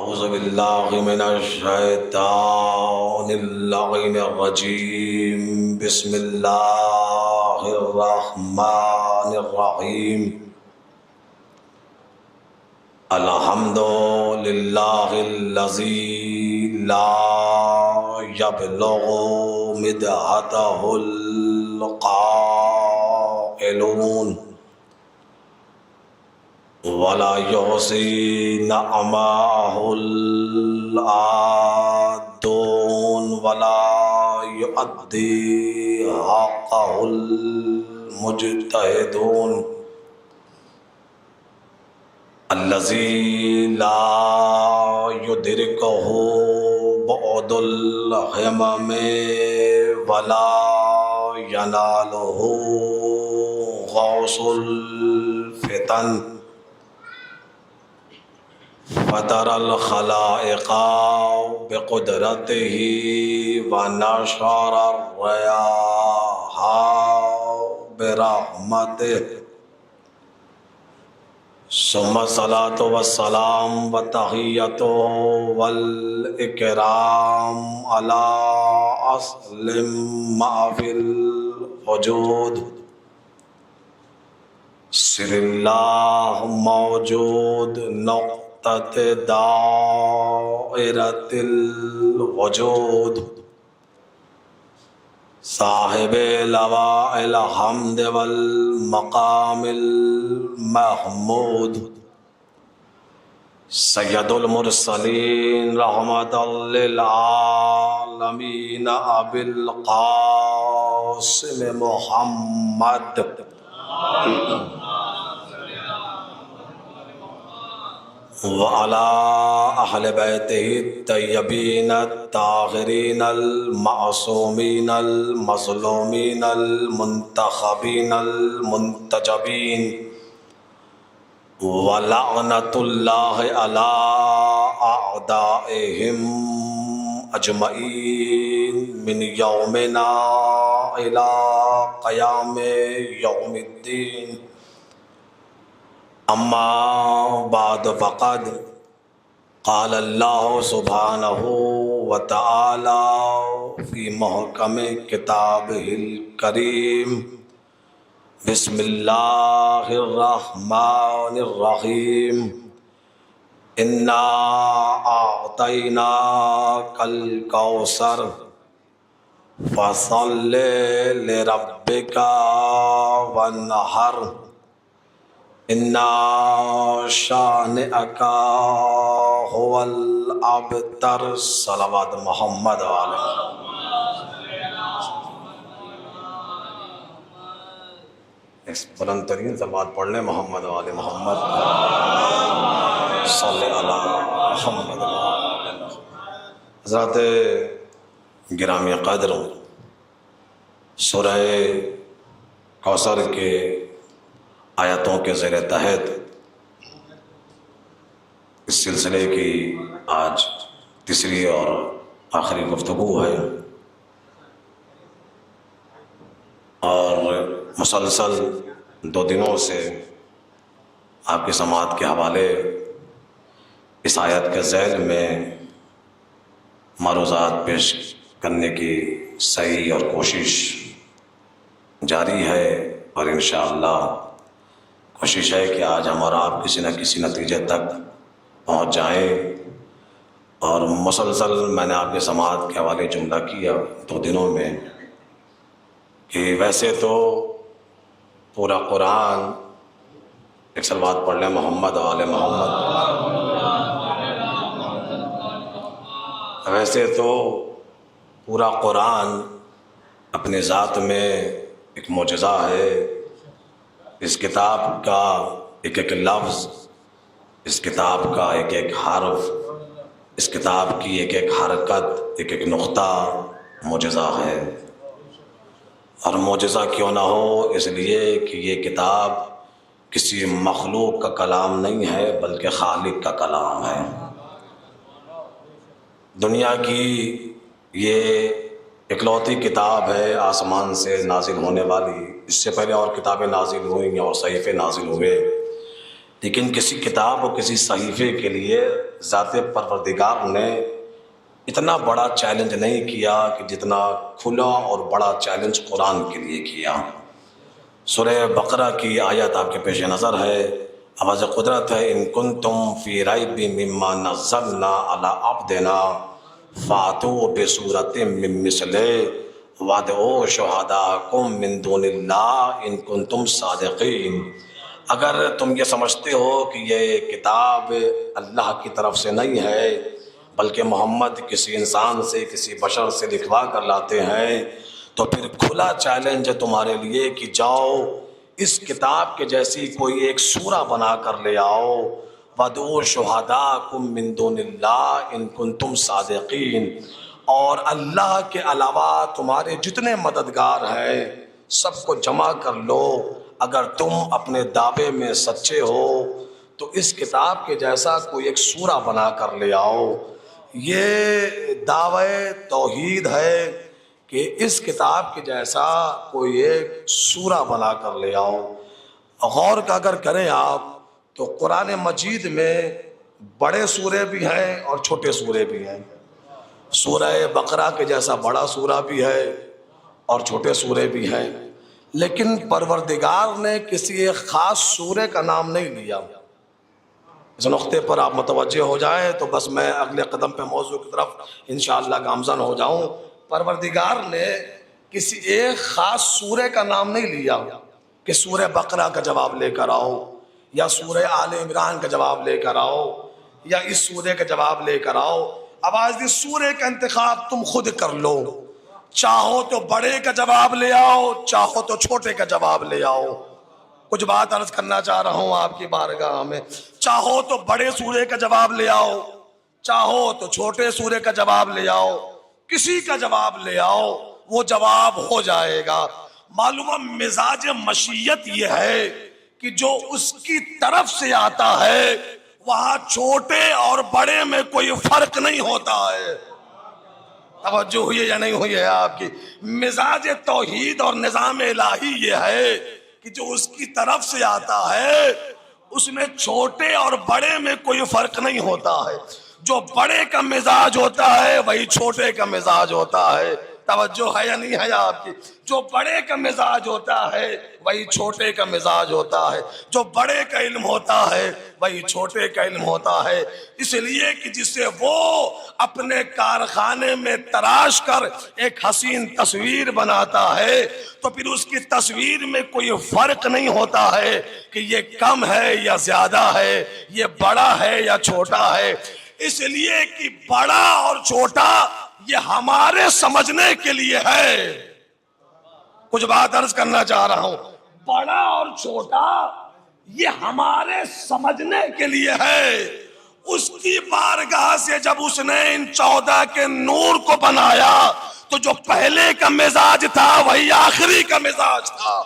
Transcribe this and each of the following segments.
اعوذ باللہ من الشیطان اللعین الرجیم بسم اللہ الرحمن الرحیم الحمد للہ الذی لا یبلغ مدحتہ القائلون ولا يحصي نعمه العادون ولا يؤدي حقه المجتهدون الذي لا يدركه بعد الهمم ولا يناله غوص الفتن فطر الخلائق بقدرته ونشر الرياح برحمته ثم الصلاة والسلام والتحية والإكرام على أصل ما في الوجود سر الله موجود دائرة الوجود صاحب لواء الحمد والمقام المحمود سید المرسلین رحمت للعالمین ابی القاسم محمد وعلى أهل بيته الطيبين الطاهرين المعصومين المظلومين المنتخبين المنتجبين ولعنة الله على أعدائهم أجمعين من يومنا إلى قيام يوم الدين اما بعد فقد قال اللہ سبحانہ وتعالی فی محکم کتابہ الکریم بسم اللہ الرحمن الرحیم انا اعطیناک الکوثر فصل لربک وانحر انا شانئک هو الابتر صلوات محمد علیہ اس بلند ترین صلوات پڑھ لیں محمد علیہ محمد صلی اللہ محمد حضرات گرامی قدر سورہ کوثر کے آیتوں کے زیر تحت اس سلسلے کی آج تیسری اور آخری گفتگو ہے اور مسلسل 2 دنوں سے آپ کی سماعت کے حوالے اس آیت کے ذیل میں معروضات پیش کرنے کی صحیح اور کوشش جاری ہے اور انشاءاللہ کوشش ہے کہ آج ہم اور آپ کسی نہ کسی نتیجے تک پہنچ جائیں اور مسلسل میں نے آپ کے سماعت کے حوالے جملہ کیا 2 دنوں میں کہ ویسے تو پورا قرآن ایک صلوات پڑھ لیں محمد آل محمد ویسے تو پورا قرآن اپنے ذات میں ایک معجزہ ہے اس کتاب کا ایک ایک لفظ اس کتاب کا ایک ایک حرف اس کتاب کی ایک ایک حرکت ایک ایک نقطہ معجزہ ہے اور معجزہ کیوں نہ ہو اس لیے کہ یہ کتاب کسی مخلوق کا کلام نہیں ہے بلکہ خالق کا کلام ہے دنیا کی یہ اکلوتی کتاب ہے آسمان سے نازل ہونے والی اس سے پہلے اور کتابیں نازل ہوئیں اور صحیفے نازل ہوئے لیکن کسی کتاب اور کسی صحیفے کے لیے ذات پروردگار نے اتنا بڑا چیلنج نہیں کیا کہ جتنا کھلا اور بڑا چیلنج قرآن کے لیے کیا۔ سورہ بقرہ کی آیت آپ کے پیش نظر ہے، آواز قدرت ہے، ان کنتم فی ریب مما نزلنا علی عبدنا فاتوا بسورۃ من مثلہ وادعوا شہداءکم من دون اللہ ان کنتم صادقین۔ اگر تم یہ سمجھتے ہو کہ یہ کتاب اللہ کی طرف سے نہیں ہے بلکہ محمد کسی انسان سے، کسی بشر سے لکھوا کر لاتے ہیں، تو پھر کھلا چیلنج ہے تمہارے لیے کہ جاؤ اس کتاب کے جیسی کوئی ایک سورہ بنا کر لے آؤ، وَادْعُوا شُهَدَاءَكُم مِّن دُونِ اللَّهِ إِن كُنتُمْ صَادِقِينَ، اور اللہ کے علاوہ تمہارے جتنے مددگار ہیں سب کو جمع کر لو، اگر تم اپنے دعوے میں سچے ہو تو اس کتاب کے جیسا کوئی ایک سورہ بنا کر لے آؤ۔ یہ دعوے توحید ہے کہ اس کتاب کے جیسا کوئی ایک سورہ بنا کر لے آؤ۔ غور کا اگر کریں آپ تو قرآن مجید میں بڑے سورے بھی ہیں اور چھوٹے سورے بھی ہیں۔ سورہ بقرہ کے جیسا بڑا سورہ بھی ہے اور چھوٹے سورے بھی ہیں، لیکن پروردگار نے کسی ایک خاص سورے کا نام نہیں لیا۔ اس نقطے پر آپ متوجہ ہو جائیں تو بس میں اگلے قدم پہ موضوع کی طرف انشاءاللہ گامزن ہو جاؤں۔ پروردگار نے کسی ایک خاص سورے کا نام نہیں لیا کہ سورہ بقرہ کا جواب لے کر آؤ، یا سورہ آل عمران کا جواب لے کر آؤ، یا اس سورے کا جواب لے کر آؤ۔ آواز دی سورے کا انتخاب تم خود کر لو، چاہو تو بڑے کا جواب لے آؤ، چاہو تو چھوٹے کا جواب لے آؤ۔ کچھ بات عرض کرنا چاہ رہا ہوں آپ کی بارگاہ میں، چاہو تو بڑے سورے کا جواب لے آؤ، چاہو تو چھوٹے سورے کا جواب لے آؤ، کسی کا جواب لے آؤ، وہ جواب ہو جائے گا۔ معلوم مزاج مشیت یہ ہے کہ جو اس کی طرف سے آتا ہے وہاں چھوٹے اور بڑے میں کوئی فرق نہیں ہوتا ہے۔ توجہ ہوئی ہے یا نہیں ہوئی ہے آپ کی؟ مزاج توحید اور نظام الہی یہ ہے کہ جو اس کی طرف سے آتا ہے اس میں چھوٹے اور بڑے میں کوئی فرق نہیں ہوتا ہے۔ جو بڑے کا مزاج ہوتا ہے وہی چھوٹے کا مزاج ہوتا ہے۔ توجہ ہے یا نہیں ہے آپ کی؟ جو بڑے کا مزاج ہوتا ہے وہی چھوٹے کا مزاج ہوتا ہے، جو بڑے کا علم ہوتا ہے وہی چھوٹے کا علم ہوتا ہے۔ اس لیے کہ جسے وہ اپنے کارخانے میں تراش کر ایک حسین تصویر بناتا ہے تو پھر اس کی تصویر میں کوئی فرق نہیں ہوتا ہے کہ یہ کم ہے یا زیادہ ہے، یہ بڑا ہے یا چھوٹا ہے۔ اس لیے کہ بڑا اور چھوٹا یہ ہمارے سمجھنے کے لیے ہے۔ کچھ بات عرض کرنا چاہ رہا ہوں، بڑا اور چھوٹا یہ ہمارے سمجھنے کے لیے ہے۔ اس کی بارگاہ سے جب اس نے ان 14 کے نور کو بنایا تو جو پہلے کا مزاج تھا وہی آخری کا مزاج تھا،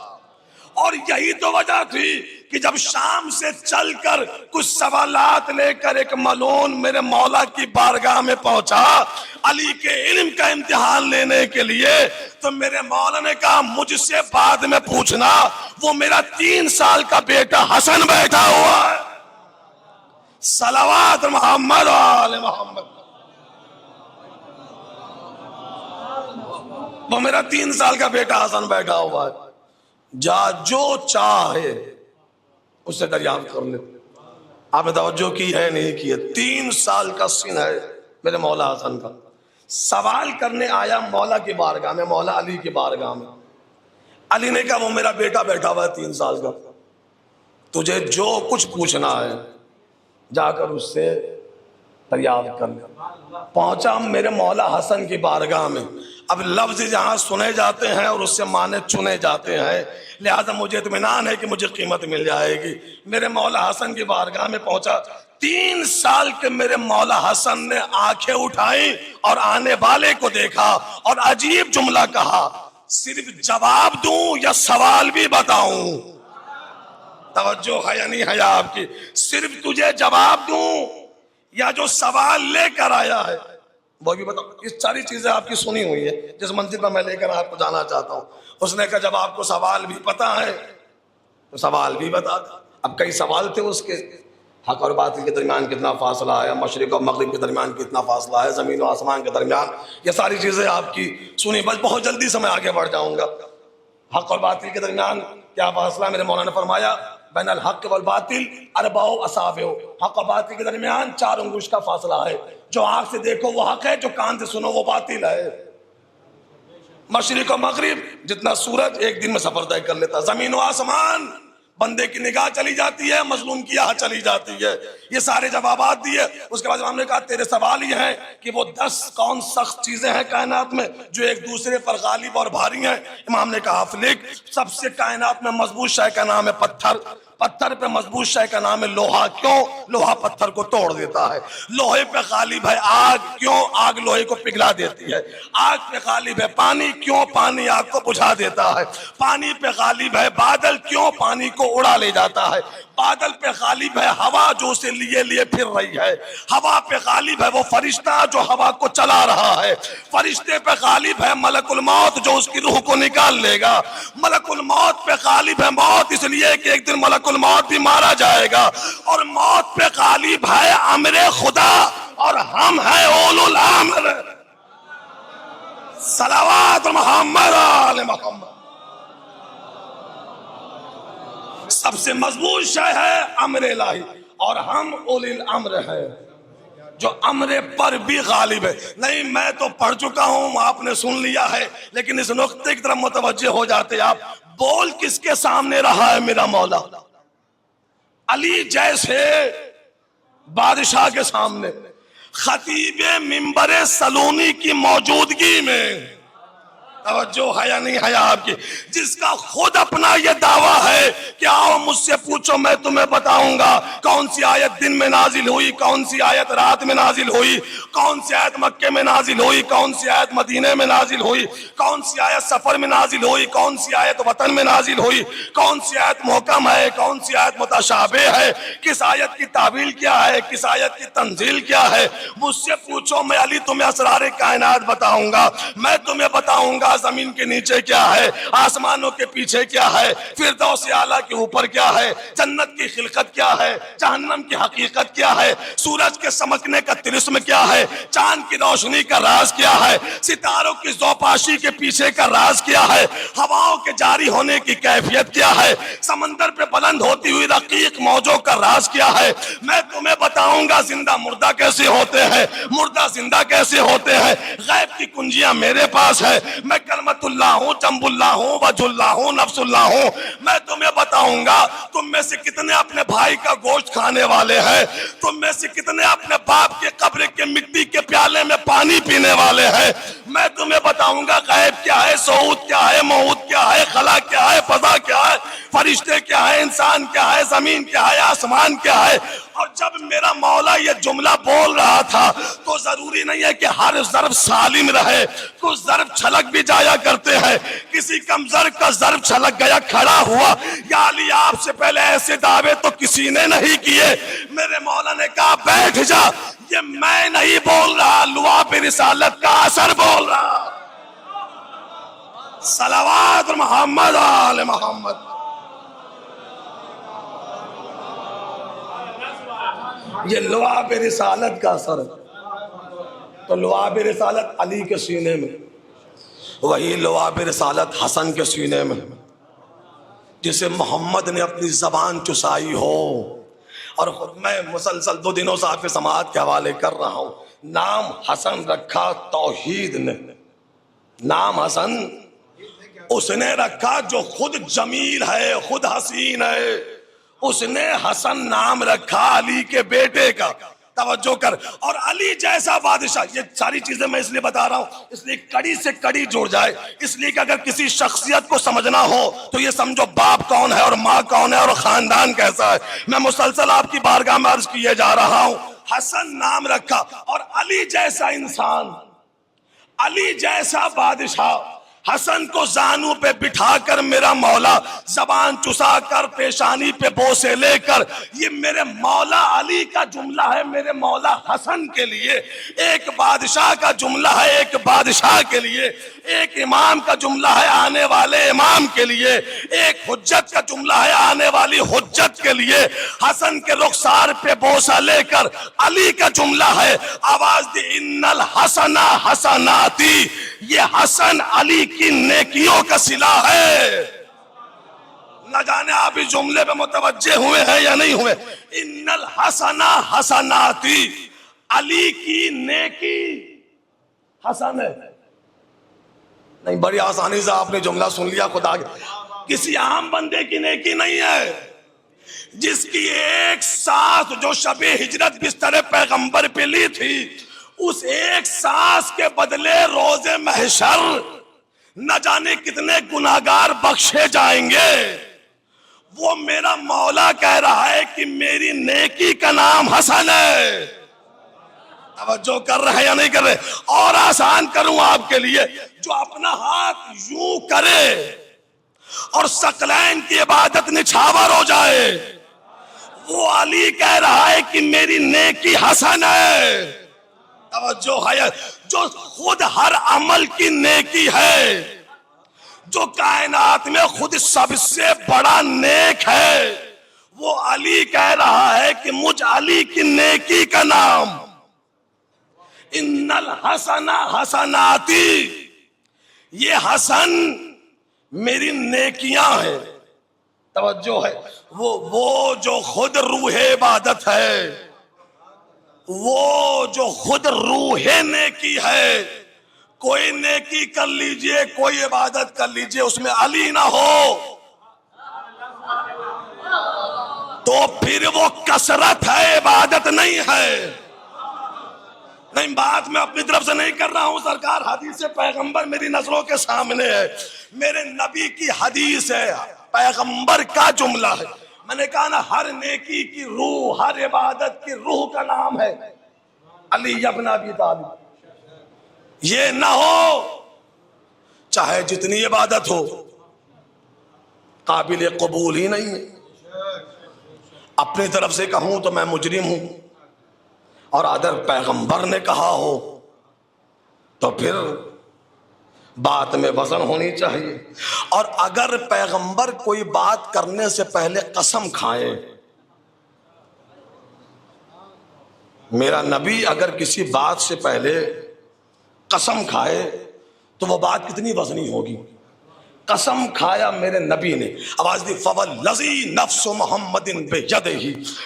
اور یہی تو وجہ تھی کہ جب شام سے چل کر کچھ سوالات لے کر ایک ملعون میرے مولا کی بارگاہ میں پہنچا علی کے علم کا امتحان لینے کے لیے، تو میرے مولا نے کہا مجھ سے بعد میں پوچھنا، وہ میرا 3 سال کا بیٹا حسن بیٹھا ہوا ہے، صلوات محمد و آل محمد، وہ میرا 3 سال کا بیٹا حسن بیٹھا ہوا ہے، جا جو چاہے اس سے دریافت کر لے۔ آپ نے توجہ کی ہے نہیں کی ہے؟ 3 سال کا سن ہے میرے مولا حسن کا۔ سوال کرنے آیا مولا کی بارگاہ میں، مولا علی کی بارگاہ میں۔ علی نے کہا وہ میرا بیٹا بیٹھا ہوا ہے 3 سال کا، تجھے جو کچھ پوچھنا ہے جا کر اس سے دریافت کر لے۔ پہنچا میرے مولا حسن کی بارگاہ میں۔ اب لفظ جہاں سنے جاتے ہیں اور اس سے معنی چنے جاتے ہیں، لہذا مجھے اطمینان ہے کہ مجھے قیمت مل جائے گی۔ میرے مولا حسن کی بارگاہ میں پہنچا، 3 سال کے میرے مولا حسن نے آنکھیں اٹھائیں اور آنے والے کو دیکھا اور عجیب جملہ کہا، صرف جواب دوں یا سوال بھی بتاؤں؟ توجہ ہے یا نہیں ہے آپ کی؟ صرف تجھے جواب دوں یا جو سوال لے کر آیا ہے وہ بھی بتاؤ؟ یہ ساری چیزیں آپ کی سنی ہوئی ہے جس منزل پر میں لے کر آپ کو جانا چاہتا ہوں۔ اس نے کہا جب آپ کو سوال بھی پتا ہے تو سوال بھی بتا دیں۔ اب کئی سوال تھے اس کے، حق اور باطل کے درمیان کتنا فاصلہ ہے، مشرق اور مغرب کے درمیان کتنا فاصلہ ہے، زمین و آسمان کے درمیان، یہ ساری چیزیں آپ کی سنی، بس بہت جلدی سے میں آگے بڑھ جاؤں گا۔ حق اور باطل کے درمیان کیا فاصلہ ہے؟ میرے مولانا نے فرمایا بین الحق والباطل اربع اصابع، حق اور باطل کے درمیان 4 انگوش کا فاصلہ ہے، جو آنکھ سے دیکھو وہ حق ہے، جو کان سے سنو وہ باطل ہے۔ مشرق و مغرب جتنا سورج ایک دن میں سفر طے کر لیتا، زمین و آسمان بندے کی نگاہ چلی جاتی ہے، مظلوم کی آہ چلی جاتی ہے۔ یہ سارے جوابات دیے، اس کے بعد امام نے کہا تیرے سوال یہ ہیں کہ وہ 10 کون سخت چیزیں ہیں کائنات میں جو ایک دوسرے پر غالب اور بھاری ہیں؟ امام نے کہا فلک، سب سے کائنات میں مضبوط شے کا نام ہے پتھر، پتھر پہ مضبوط شے کا نام ہے لوہا، کیوں؟ لوہا پتھر کو توڑ دیتا ہے۔ لوہے پہ غالب ہے آگ، کیوں؟ آگ لوہے کو پگھلا دیتی ہے۔ آگ پہ غالب ہے پانی، کیوں؟ پانی آگ کو بجھا دیتا ہے۔ پانی پہ غالب ہے بادل، کیوں؟ پانی کو اڑا لے جاتا ہے۔ بادل پہ غالب ہے ہوا جو اسے لیے پھر رہی ہے۔ ہوا پہ غالب ہے وہ فرشتہ جو ہوا کو چلا رہا ہے۔ فرشتے پہ غالب ہے ملک الموت جو اس کی روح کو نکال لے گا۔ ملک الموت پہ غالب ہے موت، اس لیے کہ ایک دن ملک الموت بھی مارا جائے گا۔ اور موت پہ غالب ہے امر خدا، اور ہم ہیں اولو الامر۔ صلوات محمد آل محمد۔ سب سے مضبوط شے ہے امر الہی، اور ہم اولی الامر ہے جو امر پر بھی غالب ہے۔ نہیں میں تو پڑھ چکا ہوں، آپ نے سن لیا ہے، لیکن اس نقطے کی طرف متوجہ ہو جاتے آپ۔ بول کس کے سامنے رہا ہے میرا مولا؟ علی جیسے بادشاہ کے سامنے، خطیب منبر سلونی کی موجودگی میں۔ توجہ ہے یا نہیں ہے آپ کی؟ جس کا خود اپنا یہ دعویٰ ہے کہ آؤ مجھ سے پوچھو میں تمہیں بتاؤں گا کون سی آیت دن میں نازل ہوئی، کون سی آیت رات میں نازل ہوئی، کون سی آیت مکے میں نازل ہوئی، کون سی آیت مدینے میں نازل ہوئی، کون سی آیت سفر میں نازل ہوئی، کون سی آیت وطن میں نازل ہوئی، کون سی آیت محکم ہے، کون سی آیت متشابہ ہے، کس آیت کی تعویل کیا ہے، کس آیت کی تنزیل کیا ہے۔ مجھ سے پوچھو میں علی تمہیں اسرار کائنات بتاؤں گا، میں تمہیں بتاؤں گا زمین کے نیچے کیا ہے، آسمانوں کے پیچھے کیا ہے، فردوس اعلیٰ کے اوپر کیا ہے، جنت کی خلقت کیا ہے، جہنم کی حقیقت کیا ہے، سورج کے چمکنے کا طلسم کیا ہے، چاند کی روشنی کا راز کیا ہے، ستاروں کی زوپاشی کے پیچھے کا راز کیا ہے، ہواؤں کے جاری ہونے کی کیفیت کیا ہے، سمندر پہ بلند ہوتی ہوئی رقیق موجوں کا راز کیا ہے۔ میں تمہیں بتاؤں گا زندہ مردہ کیسے ہوتے ہیں، مردہ زندہ کیسے ہوتے ہیں۔ غیب کی کنجیاں میرے پاس ہے، میں کلمت اللہ ہوں، جنب اللہ ہوں، وجہ اللہ ہوں، نفس اللہ ہوں۔ میں تمہیں بتاؤں گا تم میں سے کتنے اپنے بھائی کا گوشت کھانے والے ہیں، تم میں سے کتنے اپنے باپ کے قبر کے مٹی کے پیالے میں پانی پینے والے ہیں۔ میں تمہیں بتاؤں گا غیب کیا ہے، صعود کیا ہے، موعود کیا ہے، خلا کیا ہے، فضا کیا ہے، فرشتے کیا ہے، انسان کیا ہے، زمین کیا ہے، آسمان کیا ہے۔ اور جب میرا مولا یہ جملہ بول رہا تھا تو ضروری نہیں ہے کہ ہر ضرب سالم رہے، کچھ ضرب چھلک بھی جایا کرتے ہیں۔ کسی کمزور کا ضرب چھلک گیا، کھڑا ہوا، یا علی آپ سے پہلے ایسے دعوے تو کسی نے نہیں کیے۔ میرے مولا نے کہا بیٹھ جا، یہ میں نہیں بول رہا، لعاب رسالت کا اثر بول رہا۔ صلوات محمد آل محمد۔ یہ لعاب رسالت کا اثر ہے۔ تو لعاب رسالت علی کے سینے میں، وہی لعاب رسالت حسن کے سینے میں، جسے محمد نے اپنی زبان چسائی ہو۔ اور خود میں مسلسل 2 دنوں سے آپ کے سماعت کے حوالے کر رہا ہوں، نام حسن رکھا توحید نے، نام حسن اس نے رکھا جو خود جمیل ہے، خود حسین ہے، اس نے حسن نام رکھا علی کے بیٹے کا۔ توجہ کر، اور علی جیسا بادشاہ، یہ ساری چیزیں میں اس لیے بتا رہا ہوں اس لیے کڑی سے کڑی جڑ جائے، اس لیے کہ اگر کسی شخصیت کو سمجھنا ہو تو یہ سمجھو باپ کون ہے اور ماں کون ہے اور خاندان کیسا ہے۔ میں مسلسل آپ کی بارگاہ میں عرض کیے جا رہا ہوں، حسن نام رکھا، اور علی جیسا انسان، علی جیسا بادشاہ، حسن کو زانو پہ بٹھا کر میرا مولا زبان چسا کر پیشانی پہ بوسے لے کر، یہ میرے مولا علی کا جملہ ہے میرے مولا حسن کے لیے. ایک بادشاہ کا جملہ ہے ایک بادشاہ کے لیے، ایک امام کا جملہ ہے آنے والے امام کے لیے، ایک حجت کا جملہ ہے آنے والی حجت کے لیے. حسن کے رخسار پہ بوسہ لے کر علی کا جملہ ہے، آواز دی ان الحسن حسناتی. یہ حسن علی کی نیکیوں کا صلہ ہے. نہ جانے آپ اس جملے پہ متوجہ ہوئے ہیں یا نہیں ہوئے. ان الحسن حسناتی، علی کی نیکی حسن ہے. نہیں، بڑی آسانی سے آپ نے جملہ سن لیا. خدا کسی عام بندے کی نیکی نہیں ہے. جس کی ایک سانس جو شب ہجرت بستر پیغمبر پہ لی تھی، اس ایک سانس کے بدلے روز محشر نہ جانے کتنے گناہگار بخشے جائیں گے. وہ میرا مولا کہہ رہا ہے کہ میری نیکی کا نام حسن ہے. توجہ کر رہے ہیں یا نہیں کر رہے؟ اور آسان کروں آپ کے لیے، جو اپنا ہاتھ یوں کرے اور ثقلین کی عبادت نچھاور ہو جائے، وہ علی کہہ رہا ہے کہ میری نیکی حسن ہے. توجہ ہے. جو خود ہر عمل کی نیکی ہے، جو کائنات میں خود سب سے بڑا نیک ہے، وہ علی کہہ رہا ہے کہ مجھ علی کی نیکی کا نام ان الحسن حسناتی، یہ حسن میری نیکیاں ہیں. توجہ ہے. وہ جو خود روح عبادت ہے، وہ جو خود روح نیکی ہے. کوئی نیکی کر لیجئے، کوئی عبادت کر لیجئے، اس میں علی نہ ہو تو پھر وہ کثرت ہے، عبادت نہیں ہے. نہیں، بات میں اپنی طرف سے نہیں کر رہا ہوں سرکار. حدیث پیغمبر میری نظروں کے سامنے ہے، میرے نبی کی حدیث ہے، پیغمبر کا جملہ ہے. میں نے کہا نا، ہر نیکی کی روح، ہر عبادت کی روح کا نام ہے علی ابن ابی طالب. یہ نہ ہو چاہے جتنی عبادت ہو، قابل قبول ہی نہیں ہے. اپنی طرف سے کہوں تو میں مجرم ہوں، اور اگر پیغمبر نے کہا ہو تو پھر بات میں وزن ہونی چاہیے. اور اگر پیغمبر کوئی بات کرنے سے پہلے قسم کھائے، میرا نبی اگر کسی بات سے پہلے قسم کھائے تو وہ بات کتنی وزنی ہوگی. قسم کھایا میرے نبی نے، آواز دی فوالذی نفس محمد بیدہ،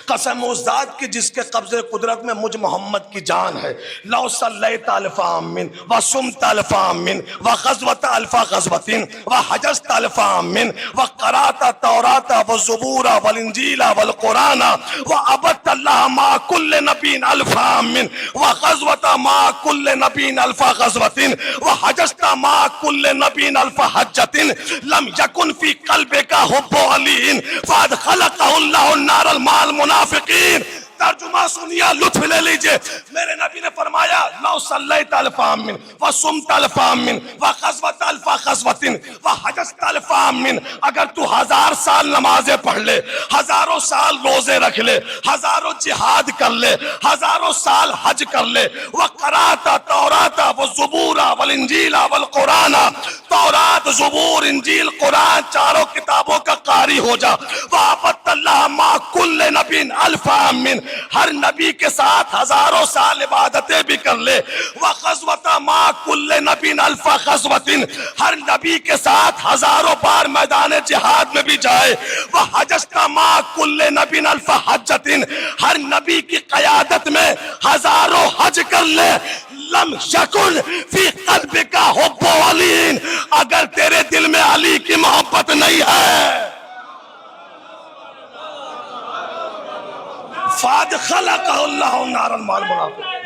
قسم اس ذات کی جس کے قبضے قدرت میں مجھ محمد کی جان ہے. لو صلیت الف عام وصمت الف عام وغزوت الف غزوۃ وحججت الف عام وقرأت التوراۃ والزبور والانجیل والقرآن وعبدت اللہ مع کل نبی الف عام وغزوت مع کل نبی الف غزوۃ وحججت مع کل نبی الف حجۃ لم یکن فی قلبک حب علی فادخلک اللہ النار مع المنافقین. ترجمہ سنیا، لطف لے لیجئے. میرے نبی نے فرمایا لو صلیت الف عام وصمت الف عام وغزوت الف غزوۃ وحججت الف عام، اگر تو 1000 سال نمازیں پڑھ لے، ہزاروں سال روزے رکھ لے، ہزاروں جہاد کر لے، ہزاروں سال حج کر لے، وقرأت التوراۃ والزبور والانجیل والقرآن، تورات، زبور، انجیل، قرآن چاروں کتابوں کا قاری ہو جا، وعبدت اللہ مع کل نبی الف عام، ہر نبی کے ساتھ ہزاروں سال عبادتیں بھی کر لے، وغزوت مع کل نبی الف غزوۃ، ہر نبی کے ساتھ ہزاروں بار میدان جہاد میں بھی جائے، وحججت مع کل نبی الف حجۃ، ہر نبی کی قیادت میں ہزاروں حج کر لے، لم یکن فی قلبک حب علی، اگر تیرے دل میں علی کی محبت نہیں ہے فادخلک اللہ النار مع المنافقین.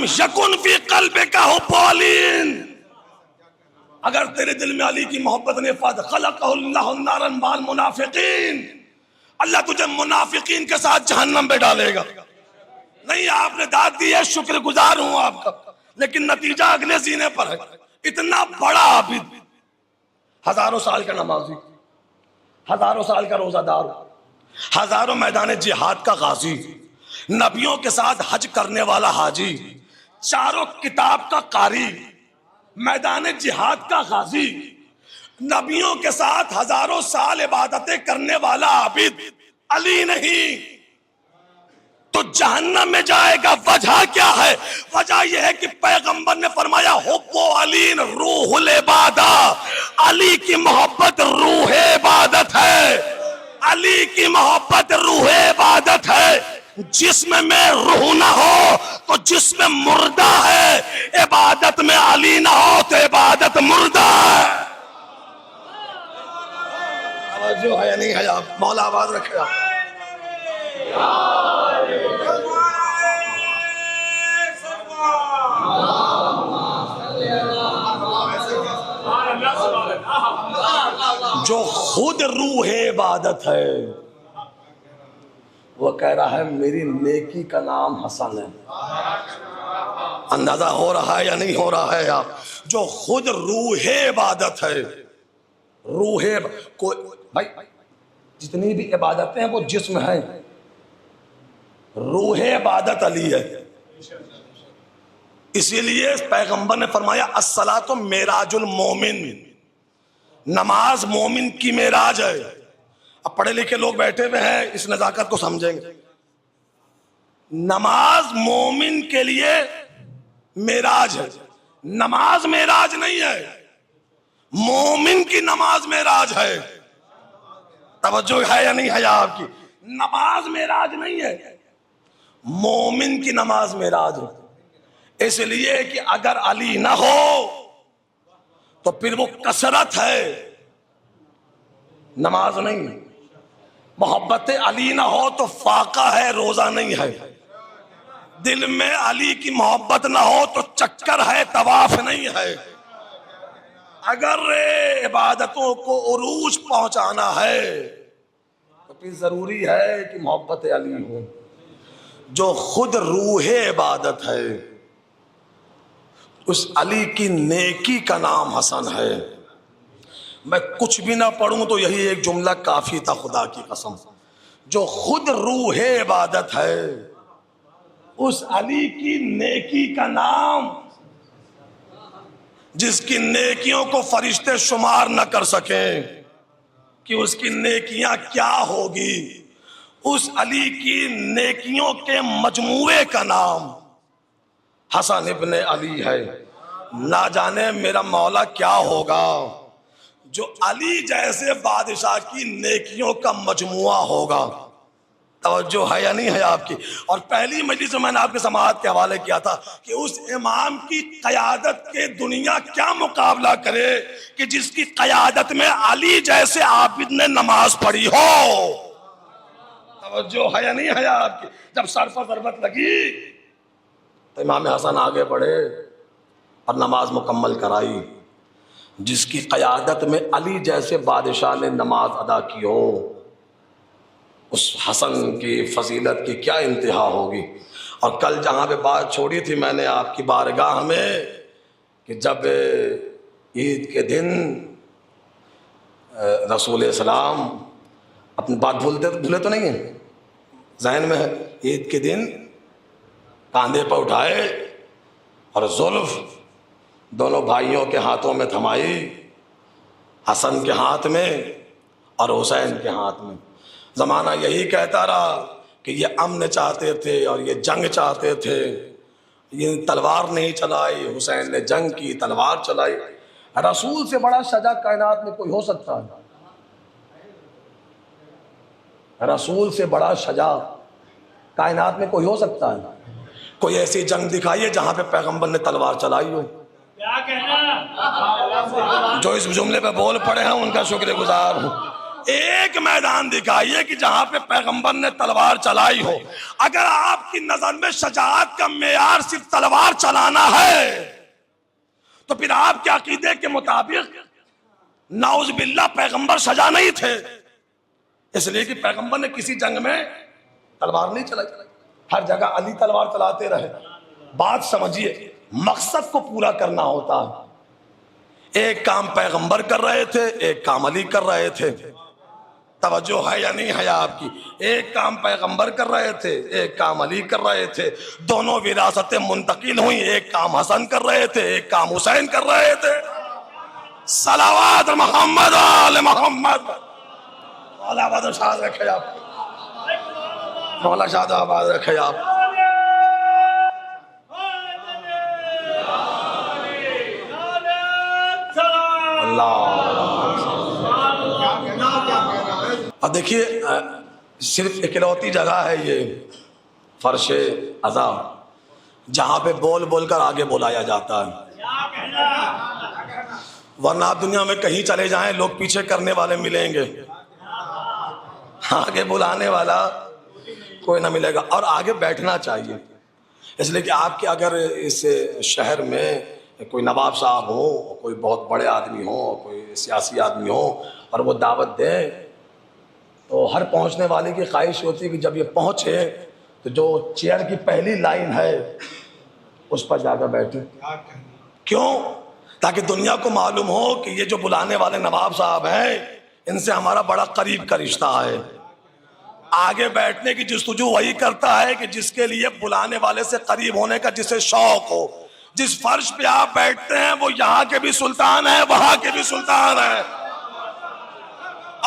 لم یکن فی قلبک حب علی، اگر تیرے دل میں علی کی محبت نہیں، فَأَدْخَلَكَهُ اللَّهُ النَّارَ مَعَ الْمُنَافِقِينَ، اللہ تجھے منافقین کے ساتھ جہنم میں ڈالے گا۔ نہیں، آپ نے داد دی ہے، شکر گزار ہوں آپ کا، لیکن نتیجہ اگلے سینے پر ہے۔ اتنا بڑا عابد، ہزاروں سال کا نمازی، ہزاروں سال کا روزہ دار، ہزاروں میدان جہاد کا غازی، نبیوں کے ساتھ حج کرنے والا حاجی، چاروں کتاب کا قاری، میدان جہاد کا غازی، نبیوں کے ساتھ ہزاروں سال عبادتیں کرنے والا عابد علی نہیں تو جہنم میں جائے گا۔ وجہ کیا ہے؟ وجہ یہ ہے کہ پیغمبر نے فرمایا حب علی روح العبادہ، علی کی محبت روح عبادت ہے، علی کی محبت روح عبادت ہے۔ جسم میں روح نہ ہو تو جسم مردہ ہے، عبادت میں علی نہ ہو تو عبادت مردہ ہے۔ توجہ ہے یا نہیں ہے؟ آپ مولا آواز رکھے آپ۔ جو خود روح عبادت ہے وہ کہہ رہا ہے میری نیکی کا نام حسن ہے۔ اندازہ ہو رہا ہے یا نہیں ہو رہا ہے آپ؟ جو خود روح عبادت ہے، روح بھائی جتنی بھی عبادتیں ہیں وہ جسم ہیں، روح عبادت علی ہے۔ اسی لیے پیغمبر نے فرمایا الصلاۃ معراج المومن، نماز مومن کی معراج ہے۔ اب پڑھے لکھے لوگ بیٹھے ہوئے ہیں، اس نزاکت کو سمجھیں گے۔ نماز مومن کے لیے معراج ہے، نماز معراج نہیں ہے، مومن کی نماز معراج ہے۔ توجہ ہے یا نہیں ہے آپ کی؟ نماز معراج نہیں ہے، مومن کی نماز معراج ہے۔ اس لیے کہ اگر علی نہ ہو تو پھر وہ کثرت ہے، نماز نہیں۔ محبت علی نہ ہو تو فاقہ ہے، روزہ نہیں ہے۔ دل میں علی کی محبت نہ ہو تو چکر ہے، طواف نہیں ہے۔ اگر عبادتوں کو عروج پہنچانا ہے تو پھر ضروری ہے کہ محبت علی ہو۔ جو خود روح عبادت ہے اس علی کی نیکی کا نام حسن ہے۔ میں کچھ بھی نہ پڑھوں تو یہی ایک جملہ کافی تھا، خدا کی قسم۔ جو خود روح عبادت ہے اس علی کی نیکی کا نام، جس کی نیکیوں کو فرشتے شمار نہ کر سکیں کہ اس کی نیکیاں کیا ہوگی، اس علی کی نیکیوں کے مجموعے کا نام حسن ابن علی ہے۔ نہ جانے میرا مولا کیا ہوگا جو علی جیسے بادشاہ کی نیکیوں کا مجموعہ ہوگا۔ توجہ ہے یا نہیں ہے آپ کی؟ اور پہلی مجلس میں نے آپ کے سماعت کے حوالے کیا تھا کہ اس امام کی قیادت کے دنیا کیا مقابلہ کرے کہ جس کی قیادت میں علی جیسے عابد نے نماز پڑھی ہو۔ توجہ ہے یا نہیں ہے آپ کی؟ جب سر پر ضربت لگی تو امام حسن آگے بڑھے اور نماز مکمل کرائی۔ جس کی قیادت میں علی جیسے بادشاہ نے نماز ادا کی ہو، اس حسن کی فضیلت کی کیا انتہا ہوگی۔ اور کل جہاں پہ بات چھوڑی تھی میں نے آپ کی بارگاہ میں کہ جب عید کے دن رسول اسلام اپنی بات بھولے تو نہیں ہیں، ذہن میں ہے، عید کے دن کاندھے پر اٹھائے اور زلف دونوں بھائیوں کے ہاتھوں میں تھمائی، حسن کے ہاتھ میں اور حسین کے ہاتھ میں۔ زمانہ یہی کہتا رہا کہ یہ امن چاہتے تھے اور یہ جنگ چاہتے تھے، یہ تلوار نہیں چلائی، حسین نے جنگ کی، تلوار چلائی۔ رسول سے بڑا شجاع کائنات میں کوئی ہو سکتا ہے؟ رسول سے بڑا شجاع کائنات میں کوئی ہو سکتا ہے؟ کوئی ایسی جنگ دکھائیے جہاں پہ پیغمبر نے تلوار چلائی ہو۔ جو اس جملے پہ بول پڑے ہیں ان کا شکر گزار ہوں۔ ایک میدان دکھائیے کہ جہاں پہ پیغمبر نے تلوار چلائی ہو. اگر آپ کی نظر میں شجاعت کا معیار صرف تلوار چلانا ہے تو پھر آپ کے عقیدے کے مطابق نعوذ باللہ پیغمبر شجاع نہیں تھے. اس لیے کہ پیغمبر نے کسی جنگ میں تلوار نہیں چلائی، ہر جگہ علی تلوار چلاتے رہے. بات سمجھیے، مقصد کو پورا کرنا ہوتا ہے. ایک کام پیغمبر کر رہے تھے، ایک کام علی کر رہے تھے. توجہ ہے یا نہیں ہے آپ کی؟ ایک کام پیغمبر کر رہے تھے، ایک کام علی کر رہے تھے. دونوں وراثتیں منتقل ہوئیں، ایک کام حسن کر رہے تھے، ایک کام حسین کر رہے تھے. صلوات محمد آل محمد. مولا آباد شاد رکھے آپ، مولا شاد آباد رکھے آپ. اب دیکھیے، صرف اکلوتی جگہ ہے یہ فرش عزا جہاں پہ بول بول کر آگے بلایا جاتا ہے. ورنہ آپ دنیا میں کہیں چلے جائیں لوگ پیچھے کرنے والے ملیں گے، آگے بلانے والا کوئی نہ ملے گا. اور آگے بیٹھنا چاہیے، اس لیے کہ آپ کے اگر اس شہر میں کوئی نواب صاحب ہو، کوئی بہت بڑے آدمی ہو، کوئی سیاسی آدمی ہو اور وہ دعوت دیں تو ہر پہنچنے والے کی خواہش ہوتی ہے کہ جب یہ پہنچے تو جو چیئر کی پہلی لائن ہے اس پر جا کر بیٹھے. کیوں؟ تاکہ دنیا کو معلوم ہو کہ یہ جو بلانے والے نواب صاحب ہیں ان سے ہمارا بڑا قریب کا رشتہ ہے. آگے بیٹھنے کی جستجو وہی کرتا ہے کہ جس کے لیے بلانے والے سے قریب ہونے کا جسے شوق ہو. جس فرش پہ آپ بیٹھتے ہیں وہ یہاں کے بھی سلطان ہیں، وہاں کے بھی سلطان ہیں.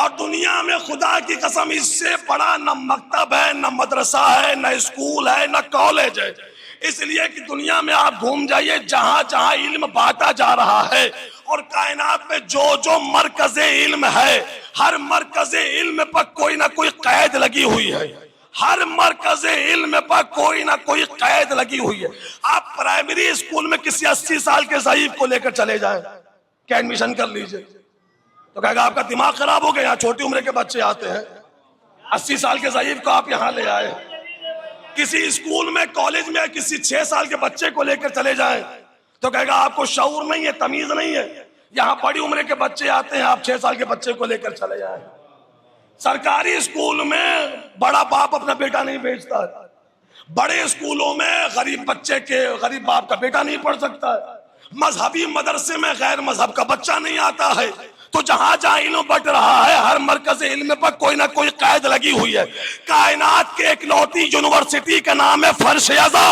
اور دنیا میں خدا کی قسم اس سے بڑا نہ مکتب ہے، نہ مدرسہ ہے، نہ اسکول ہے، نہ کالج ہے. اس لیے کہ دنیا میں آپ گھوم جائیے، جہاں جہاں علم بانٹا جا رہا ہے اور کائنات میں جو جو مرکز علم ہے، ہر مرکز علم پر کوئی نہ کوئی قید لگی ہوئی ہے. ہر مرکز علم پر کوئی نہ کوئی قید لگی ہوئی ہے. آپ پرائمری اسکول میں کسی 80 سال کے ضعیف کو لے کر چلے جائیں کہ ایڈمیشن کر لیجئے تو کہے گا آپ کا دماغ خراب ہو گیا. یہاں چھوٹی عمر کے بچے آتے ہیں، 80 سال کے ضعیف کو آپ یہاں لے آئے. کسی اسکول میں، کالج میں کسی 6 سال کے بچے کو لے کر چلے جائیں تو کہے گا آپ کو شعور نہیں ہے، تمیز نہیں ہے. یہاں بڑی عمر کے بچے آتے ہیں، آپ 6 سال کے بچے کو لے کر چلے جائیں. سرکاری اسکول میں بڑا باپ اپنا بیٹا نہیں بھیجتا ہے، بڑے اسکولوں میں غریب بچے کے غریب باپ کا بیٹا نہیں پڑھ سکتا ہے. مذہبی مدرسے میں غیر مذہب کا بچہ نہیں آتا ہے. تو جہاں جہاں علم بٹ رہا ہے ہر مرکز علم پر کوئی نہ کوئی قید لگی ہوئی ہے. کائنات کے اکلوتی یونیورسٹی کا نام ہے فرش عزا،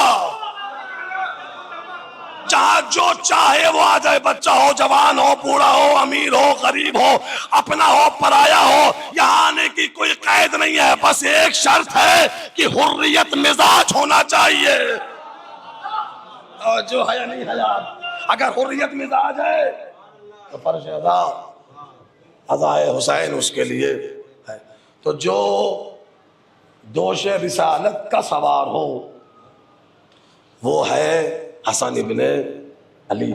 جہاں جو چاہے وہ آ جائے. بچہ ہو، جوان ہو، بوڑھا ہو، امیر ہو، غریب ہو، اپنا ہو، پرایا ہو، یہاں آنے کی کوئی قید نہیں ہے. بس ایک شرط ہے کہ حریت مزاج ہونا چاہیے. جو ہے یا نہیں ہے یار؟ اگر حریت مزاج ہے تو فرش عزا، عزائے حسین اس کے لیے ہے. تو جو دوش رسالت کا سوار ہو وہ ہے حسن ابن علی،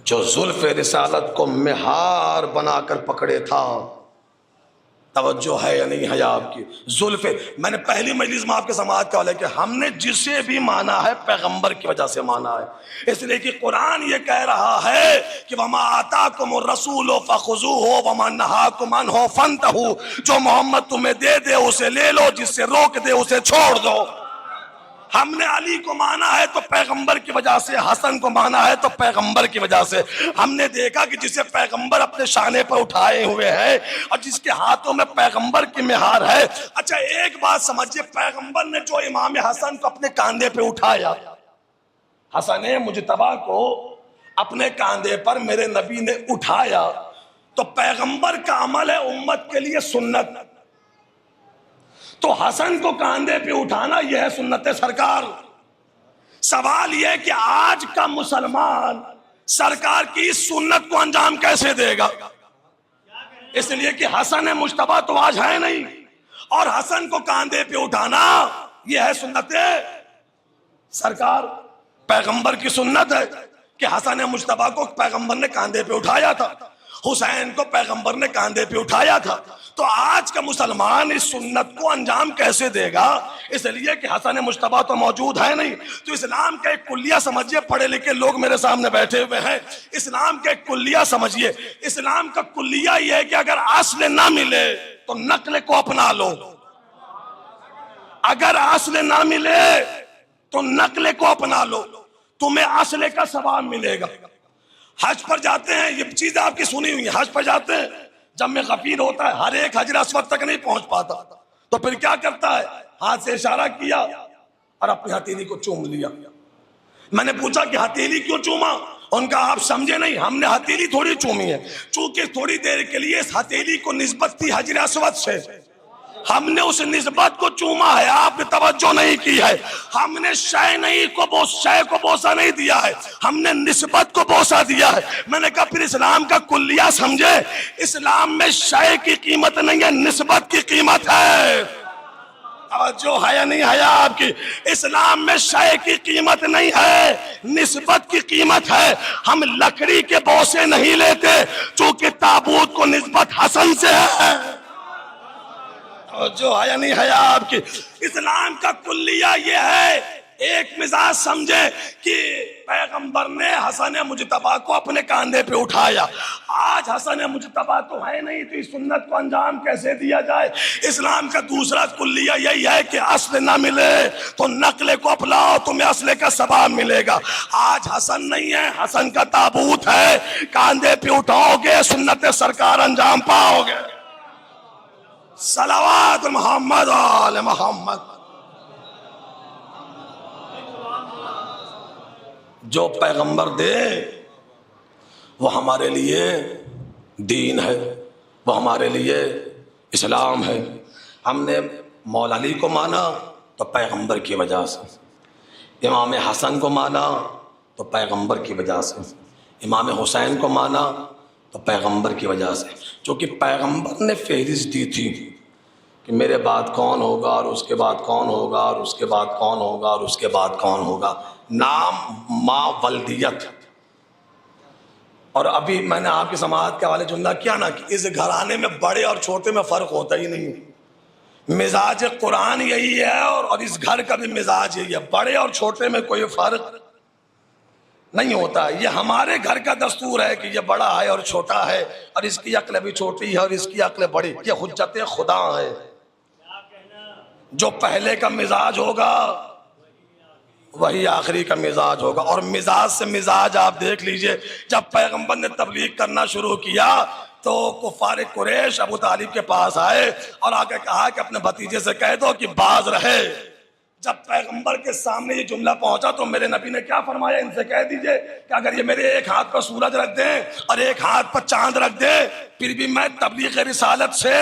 جو زلف رسالت کو مہار بنا کر پکڑے تھا. توجہ ہے یا نہیں ہے آپ کی؟ زلف، میں نے پہلی مجلس میں آپ کے سماعت کا حوالہ کہ ہم نے جسے بھی مانا ہے پیغمبر کی وجہ سے مانا ہے. اس لیے کہ قرآن یہ کہہ رہا ہے کہ وَمَا آتَاكُمُ الرَّسُولُ فَخُذُوهُ وَمَا نَهَاكُمْ عَنْهُ فَانْتَهُوا. جو محمد تمہیں دے دے اسے لے لو، جس سے روک دے اسے چھوڑ دو. ہم نے علی کو مانا ہے تو پیغمبر کی وجہ سے، حسن کو مانا ہے تو پیغمبر کی وجہ سے. ہم نے دیکھا کہ جسے پیغمبر اپنے شانے پر اٹھائے ہوئے ہیں اور جس کے ہاتھوں میں پیغمبر کی مہار ہے. اچھا ایک بات سمجھیے، پیغمبر نے جو امام حسن کو اپنے کاندھے پہ اٹھایا، حسن مجتبیٰ کو اپنے کاندھے پر میرے نبی نے اٹھایا، تو پیغمبر کا عمل ہے امت کے لیے سنت. تو حسن کو کاندھے پہ اٹھانا یہ ہے سنت سرکار. سوال یہ ہے کہ آج کا مسلمان سرکار کی اس سنت کو انجام کیسے دے گا؟ اس لیے کہ حسن مجتبیٰ تو آج ہے نہیں، اور حسن کو کاندھے پہ اٹھانا یہ ہے سنت سرکار. پیغمبر کی سنت ہے کہ حسن مجتبیٰ کو پیغمبر نے کاندھے پہ اٹھایا تھا. حسین کو پیغمبر نے کاندھے پہ اٹھایا تھا. تو آج کا مسلمان اس سنت کو انجام کیسے دے گا؟ اس لیے کہ حسن مجتبیٰ تو موجود ہے نہیں. تو اسلام کا ایک کلیہ سمجھیے، پڑھے لکھے لوگ میرے سامنے بیٹھے ہوئے ہیں، اسلام کا ایک کلیہ سمجھیے. اسلام کا کلیہ یہ ہے کہ اگر اصل نہ ملے تو نقل کو اپنا لو. اگر اصل نہ ملے تو نقل کو اپنا لو، تمہیں اصل کا ثواب ملے گا. حج پر جاتے ہیں، یہ چیز آپ کی سنی ہوئی ہے، حج پر جاتے ہیں، جب میں غفیر ہوتا ہے ہر ایک حجر اسود تک نہیں پہنچ پاتا، تو پھر کیا کرتا ہے؟ ہاتھ سے اشارہ کیا اور اپنی ہتھیلی کو چوم لیا. میں نے پوچھا کہ ہتھیلی کیوں چوما؟ ان کا آپ سمجھے نہیں، ہم نے ہتھیلی تھوڑی چومی ہے، چونکہ تھوڑی دیر کے لیے اس ہتھیلی کو نسبت تھی حجر اسود سے، ہم نے اس نسبت کو چوما ہے. آپ نے توجہ نہیں کی ہے، ہم نے شے کو بوسہ نہیں دیا ہے، ہم نے نسبت کو بوسہ دیا ہے. میں نے کہا پھر اسلام کا کلیہ سمجھے، اسلام میں شے کی قیمت نہیں ہے، نسبت کی قیمت ہے. توجہ ہے یا نہیں ہے آپ کی؟ اسلام میں شے کی قیمت نہیں ہے، نسبت کی قیمت ہے. ہم لکڑی کے بوسے نہیں لیتے، چونکہ تابوت کو نسبت حسن سے ہے. جو ہے یا نہیں ہے آپ کی؟ اسلام کا کلیہ یہ ہے، ایک مزاج سمجھے کہ پیغمبر نے حسن مجتبیٰ کو اپنے کاندھے پہ اٹھایا. آج حسن مجتبیٰ تو ہے نہیں، تو اس سنت کو انجام کیسے دیا جائے؟ اسلام کا دوسرا کلیہ یہی ہے کہ اصل نہ ملے تو نقل کو اپناؤ، تمہیں اصل کا ثواب ملے گا. آج حسن نہیں ہے، حسن کا تابوت ہے، کاندھے پہ اٹھاؤ گے سنت سرکار انجام پاؤ گے. صلوات محمد آل محمد. جو پیغمبر دے وہ ہمارے لیے دین ہے، وہ ہمارے لیے اسلام ہے. ہم نے مولا علی کو مانا تو پیغمبر کی وجہ سے، امام حسن کو مانا تو پیغمبر کی وجہ سے، امام حسین کو مانا تو پیغمبر کی وجہ سے. چونکہ پیغمبر نے فہرست دی تھی کہ میرے بعد کون ہوگا اور اس کے بعد کون ہوگا اور اس کے بعد کون ہوگا اور اس کے بعد کون ہوگا، نام ماں ولدیت. اور ابھی میں نے آپ کی سماعت کے حوالے جملہ کیا نا کہ اس گھرانے میں بڑے اور چھوٹے میں فرق ہوتا ہی نہیں. مزاج قرآن یہی ہے اور اس گھر کا بھی مزاج یہی ہے، بڑے اور چھوٹے میں کوئی فرق نہیں ہوتا. یہ ہمارے گھر کا دستور ہے کہ یہ بڑا ہے اور چھوٹا ہے، اور اس کی عقل بھی چھوٹی ہے اور اس کی عقل بڑی. یہ حجت خدا ہے. جو پہلے کا مزاج ہوگا وہی آخری کا مزاج ہوگا. اور مزاج سے مزاج آپ دیکھ لیجئے، جب پیغمبر نے تبلیغ کرنا شروع کیا تو کفار قریش ابو طالب کے پاس آئے اور آ کے کہا کہ اپنے بھتیجے سے کہہ دو کہ باز رہے. جب پیغمبر کے سامنے یہ جملہ پہنچا تو میرے نبی نے کیا فرمایا؟ ان سے کہہ دیجئے کہ اگر یہ میرے ایک ہاتھ پر سورج رکھ دیں اور ایک ہاتھ پر چاند رکھ دے پھر بھی میں تبلیغ رسالت سے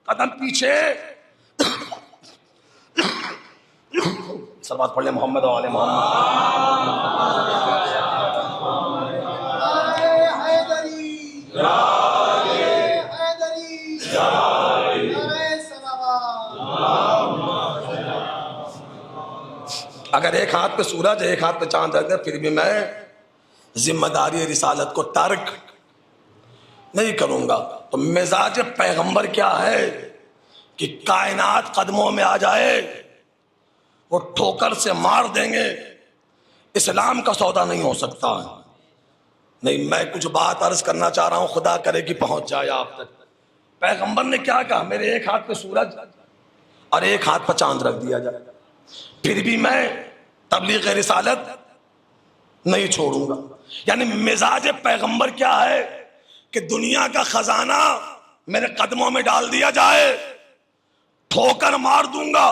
قدم پیچھے. صلوات پڑھ لیں محمد و آل محمد. اگر ایک ہاتھ پہ سورج ایک ہاتھ پہ چاند رکھ دے پھر بھی میں ذمہ داری رسالت کو ترک نہیں کروں گا. تو مزاج پیغمبر کیا ہے کہ کائنات قدموں میں آ جائے وہ ٹھوکر سے مار دیں گے، اسلام کا سودا نہیں ہو سکتا. نہیں، میں کچھ بات عرض کرنا چاہ رہا ہوں، خدا کرے کہ پہنچ جائے آپ تک. پیغمبر نے کیا کہا؟ میرے ایک ہاتھ پہ سورج اور ایک ہاتھ پہ چاند رکھ دیا جائے پھر بھی میں تبلیغ رسالت نہیں چھوڑوں گا. یعنی مزاج پیغمبر کیا ہے کہ دنیا کا خزانہ میرے قدموں میں ڈال دیا جائے، ٹھوکر مار دوں گا،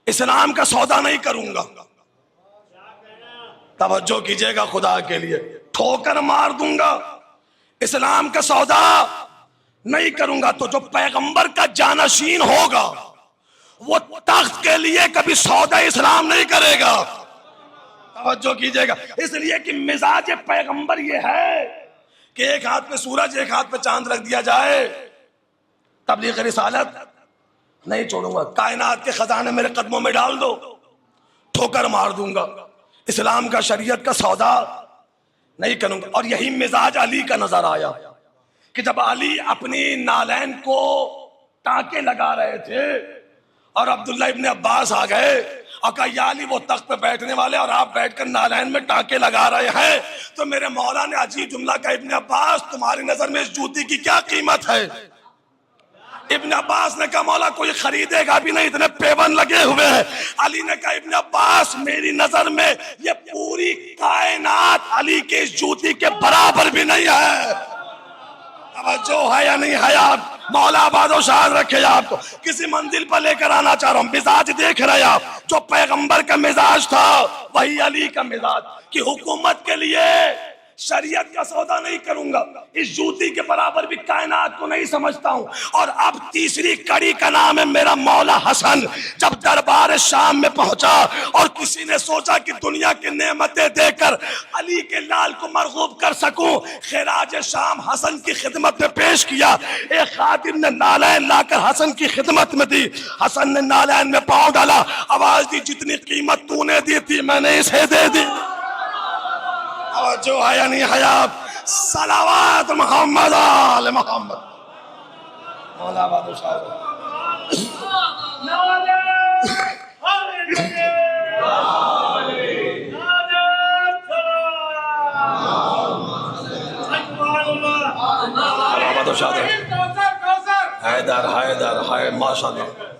اسلام کا سودا نہیں کروں گا. توجہ کیجئے گا خدا کے لیے، ٹھوکر مار دوں گا، اسلام کا سودا نہیں کروں گا. تو جو پیغمبر کا جانشین ہوگا وہ تخت کے لیے کبھی سودا اسلام نہیں کرے گا. توجہ کیجئے گا. اس لیے کہ مزاج پیغمبر یہ ہے کہ ایک ہاتھ پہ سورج ایک ہاتھ پہ چاند رکھ دیا جائے، تبلیغ رسالت نہیں چھوڑوں گا. کائنات کے خزانے میرے قدموں میں ڈال دو، ٹھوکر مار دوں گا، اسلام کا شریعت کا سودا نہیں کروں گا. اور یہی مزاج علی کا نظر آیا کہ جب علی اپنی نالین کو ٹانکے لگا رہے تھے اور عبداللہ ابن عباس آ گئے اور کہا یا علی وہ تخت پہ بیٹھنے والے اور آپ بیٹھ کر نالین میں ٹانکے لگا رہے ہیں, تو میرے مولا نے عجیب جملہ کہا, ابن عباس تمہاری نظر میں اس جوتی کی کیا قیمت ہے؟ ابن عباس نے کہا مولا کوئی خریدے گا بھی نہیں, اتنے پیون لگے ہوئے ہیں. علی نے کہا ابن عباس میری نظر میں یہ پوری کائنات علی کے اس جوتی کے برابر بھی نہیں ہے. توجہ ہے یا نہیں ہے؟ آپ مولا آباد و شاد رکھے. آپ کو کسی منزل پر لے کر آنا چاہ رہا ہوں. مزاج دیکھ رہے آپ, جو پیغمبر کا مزاج تھا وہی علی کا مزاج, کہ حکومت کے لیے شریعت کا سودا نہیں کروں گا, اس جوتی کے برابر بھی کائنات کو نہیں سمجھتا ہوں. اور اب تیسری کڑی کا نام ہے میرا مولا حسن. جب دربار شام میں پہنچا اور کسی نے سوچا کہ دنیا کی نعمتیں دے کر علی کے لال کو مرغوب کر سکوں, خراج شام حسن کی خدمت میں پیش کیا. ایک خادم نے نالین لا کر حسن کی خدمت میں دی. حسن نے نالین میں پاؤں ڈالا, آواز دی جتنی قیمت تو نے دی تھی میں نے اسے دے دی. جو ہے یا نہیں ہے؟ آپ صلوات محمد آل محمد. مولا بادو شاہ حیدر حیدر ہے ماشاء اللہ.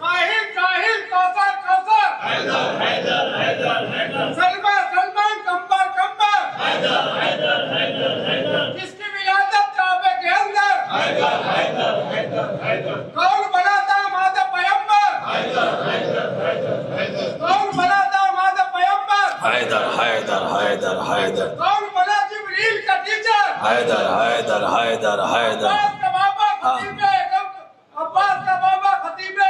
جس کی ولادت کعبے کے اندر کون بنا تھا مادہ پیمبر, کون بنا تھا مادہ پیمبر, حیدر حیدر حیدر حیدر, کون بنا جبریل کا ٹیچر, حیدر حیدر حیدر حیدر, عباس کا بابا خطیب عباس کا بابا خطیب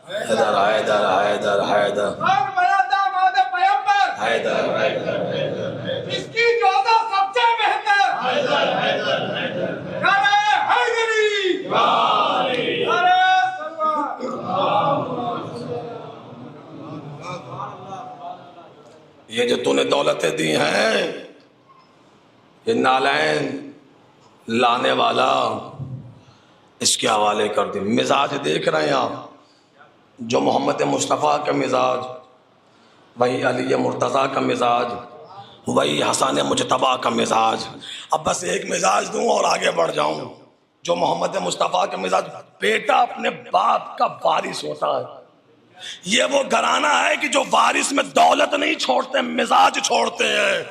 حیدر حیدر حیدر حیدر, کون بنا تھا مادہ پیمبر, حیدر حیدر, جس کی جوزہ سب سے بہتر, نعرہ حیدری, نعرہ یہ جو تو نے دولتیں دی ہیں, یہ نالین لانے والا اس کے حوالے کر دی. مزاج دیکھ رہے ہیں آپ, جو محمد مصطفیٰ کا مزاج وہی علی مرتضیٰ کا مزاج, وہی حسن مجتبیٰ کا مزاج. اب بس ایک مزاج دوں اور آگے بڑھ جاؤں. جو محمد مصطفیٰ کا مزاج, بیٹا اپنے باپ کا وارث ہوتا ہے. یہ وہ گھرانہ ہے کہ جو وارث میں دولت نہیں چھوڑتے, مزاج چھوڑتے ہیں.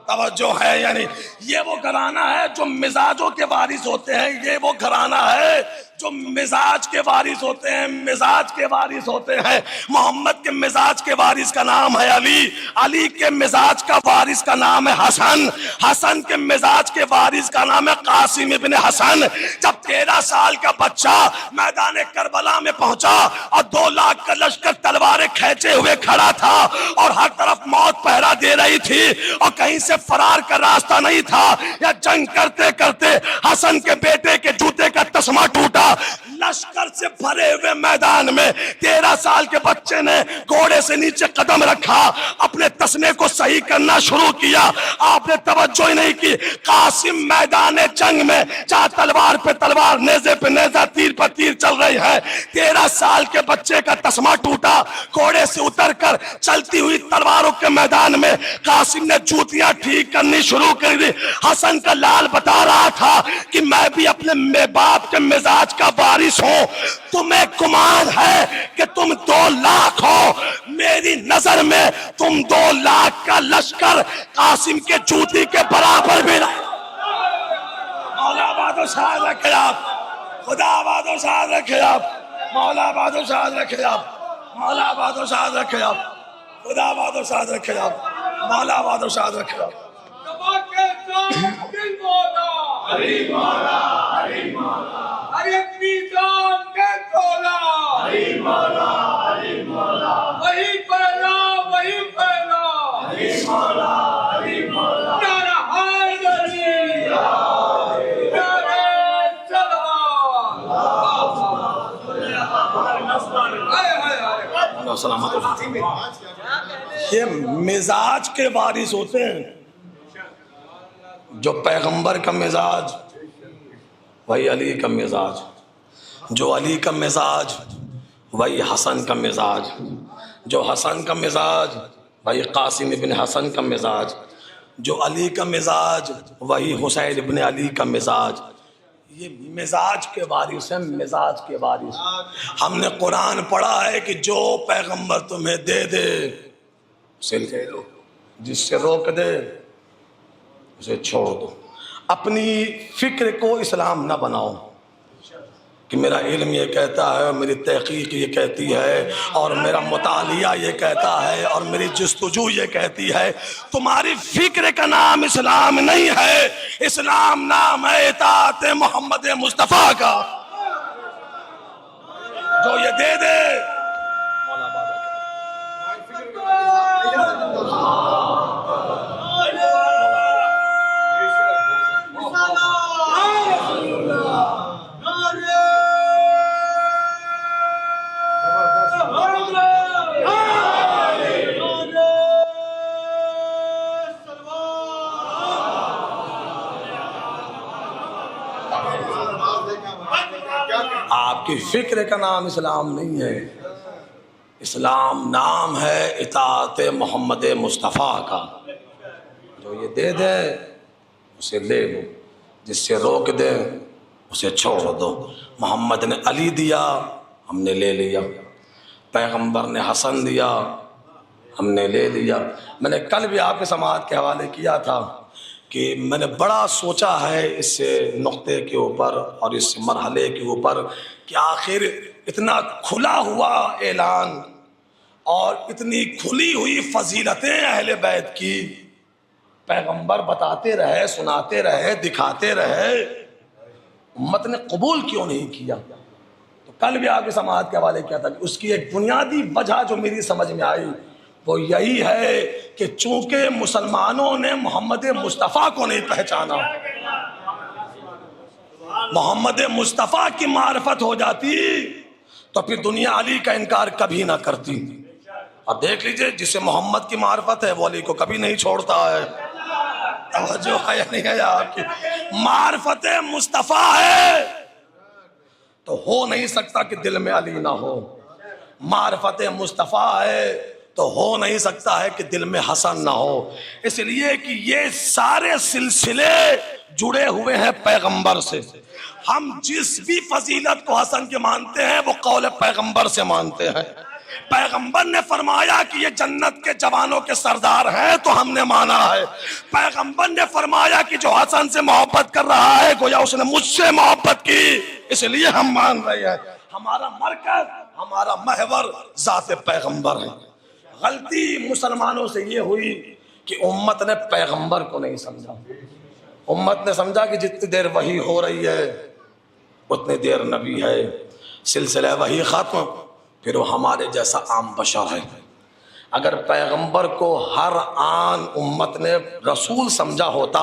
توجہ ہے یعنی یہ وہ گھرانہ ہے جو مزاجوں کے وارث ہوتے ہیں. یہ وہ گھرانہ ہے جو مزاج کے وارث ہوتے ہیں, مزاج کے وارث ہوتے ہیں. محمد کے مزاج کے وارث کا نام ہے علی, علی کے مزاج کا وارث کا نام ہے حسن, حسن کے مزاج کے وارث کا نام ہے قاسم ابن حسن. جب 13 سال کا بچہ میدان کربلا میں پہنچا اور 2 لاکھ کا لشکر تلواریں کھینچے ہوئے کھڑا تھا اور ہر طرف موت پہرا دے رہی تھی اور کہیں سے فرار کا راستہ نہیں تھا, یا جنگ کرتے کرتے حسن کے بیٹے کے جوتے کا تسمہ ٹوٹا. لشکر سے بھرے ہوئے میدان میں 13 سال کے بچے نے گھوڑے سے نیچے قدم رکھا, اپنے تسمے کو صحیح کرنا شروع کیا. آپ نے توجہ ہی نہیں کی. قاسم میدان جنگ میں جہاں تلوار پہ تلوار, نیزے پہ نیزہ, تیر پر تیر چل رہی ہے, 13 سال کے بچے کا تسمہ ٹوٹا. گھوڑے سے اتر کر چلتی ہوئی تلواروں کے میدان میں قاسم نے جوتیاں ٹھیک کرنی شروع کر دی. حسن کا لال بتا رہا تھا کہ میں بھی اپنے باپ کے مزاج کا وارث ہوں. تمہیں گمان ہے کہ تم 2 لاکھ ہو, میری نظر میں تم 2 لاکھ کا لشکر قاسم کے جوتی کے برابر بھی نہیں. مولا آباد و شاد رکھے آپ, خدا آباد و شاد رکھے آپ, مولا آباد و شاد رکھے آپ, مولا آباد و شاد رکھے آپ, خدا آباد و شاد رکھے آپ, مولا آباد و شاد رکھے آپ. علی مولا, علی مولا, ہر ایک میزان کے تولا, علی مولا, علی مولا, وہی پہلا, وہی پہلا, علی مولا, علی مولا, نعرہ حیدری, نعرہ یہ مزاج کے وارث ہوتے ہیں. جو پیغمبر کا مزاج وہی علی کا مزاج، جو علی کا مزاج وہی حسن کا مزاج، جو حسن کا مزاج وہی قاسم ابن حسن کا مزاج، جو علی کا مزاج وہی حسین ابن علی کا مزاج۔ یہ مزاج کے وارث ہیں، مزاج کے وارث۔ ہم نے قرآن پڑھا ہے کہ جو پیغمبر تمہیں دے دے اسے لے لو، جس سے روک دے اسے چھوڑ دو۔ اپنی فکر کو اسلام نہ بناؤ کہ میرا علم یہ کہتا ہے، اور میری تحقیق یہ کہتی ہے، اور میرا مطالعہ یہ کہتا ہے، اور میری جستجو یہ کہتی ہے۔ تمہاری فکر کا نام اسلام نہیں ہے، اسلام نام ہے اطاعت محمد مصطفیٰ کا۔ جو یہ دے دے آپ کی فکر کا نام اسلام نہیں ہے، اسلام نام ہے اطاعت محمد مصطفیٰ کا۔ جو یہ دے دے اسے لے لو، جس سے روک دے اسے چھوڑ دو۔ محمد نے علی دیا، ہم نے لے لیا۔ پیغمبر نے حسن دیا، ہم نے لے لیا۔ میں نے کل بھی آپ کے سماعت کے حوالے کیا تھا کہ میں نے بڑا سوچا ہے اس نقطے کے اوپر اور اس مرحلے کے اوپر کہ آخر اتنا کھلا ہوا اعلان اور اتنی کھلی ہوئی فضیلتیں اہل بیت کی پیغمبر بتاتے رہے، سناتے رہے، دکھاتے رہے، امت نے قبول کیوں نہیں کیا؟ تو کل بھی آپ کے سماعت کے حوالے کیا تھا کہ اس کی ایک بنیادی وجہ جو میری سمجھ میں آئی وہ یہی ہے کہ چونکہ مسلمانوں نے محمد مصطفیٰ کو نہیں پہچانا۔ محمد مصطفیٰ کی معرفت ہو جاتی تو پھر دنیا علی کا انکار کبھی نہ کرتی۔ اور دیکھ لیجئے جسے محمد کی معرفت ہے وہ علی کو کبھی نہیں چھوڑتا ہے۔ توجہ ہے یا نہیں ہے آپ کی؟ معرفت مصطفیٰ ہے تو ہو نہیں سکتا کہ دل میں علی نہ ہو، معرفت مصطفیٰ ہے تو ہو نہیں سکتا ہے کہ دل میں حسن نہ ہو۔ اس لیے کہ یہ سارے سلسلے جڑے ہوئے ہیں پیغمبر سے۔ ہم جس بھی فضیلت کو حسن کے مانتے ہیں وہ قول پیغمبر سے مانتے ہیں۔ پیغمبر نے فرمایا کہ یہ جنت کے جوانوں کے سردار ہیں تو ہم نے مانا ہے۔ پیغمبر نے فرمایا کہ جو حسن سے محبت کر رہا ہے گویا اس نے مجھ سے محبت کی، اس لیے ہم مان رہے ہیں۔ ہمارا مرکز، ہمارا محور ذات پیغمبر ہے۔ غلطی مسلمانوں سے یہ ہوئی کہ امت نے پیغمبر کو نہیں سمجھا۔ امت نے سمجھا کہ جتنی دیر وحی ہو رہی ہے اتنی دیر نبی ہے، سلسلہ وحی ختم، پھر وہ ہمارے جیسا عام بشر ہے۔ اگر پیغمبر کو ہر آن امت نے رسول سمجھا ہوتا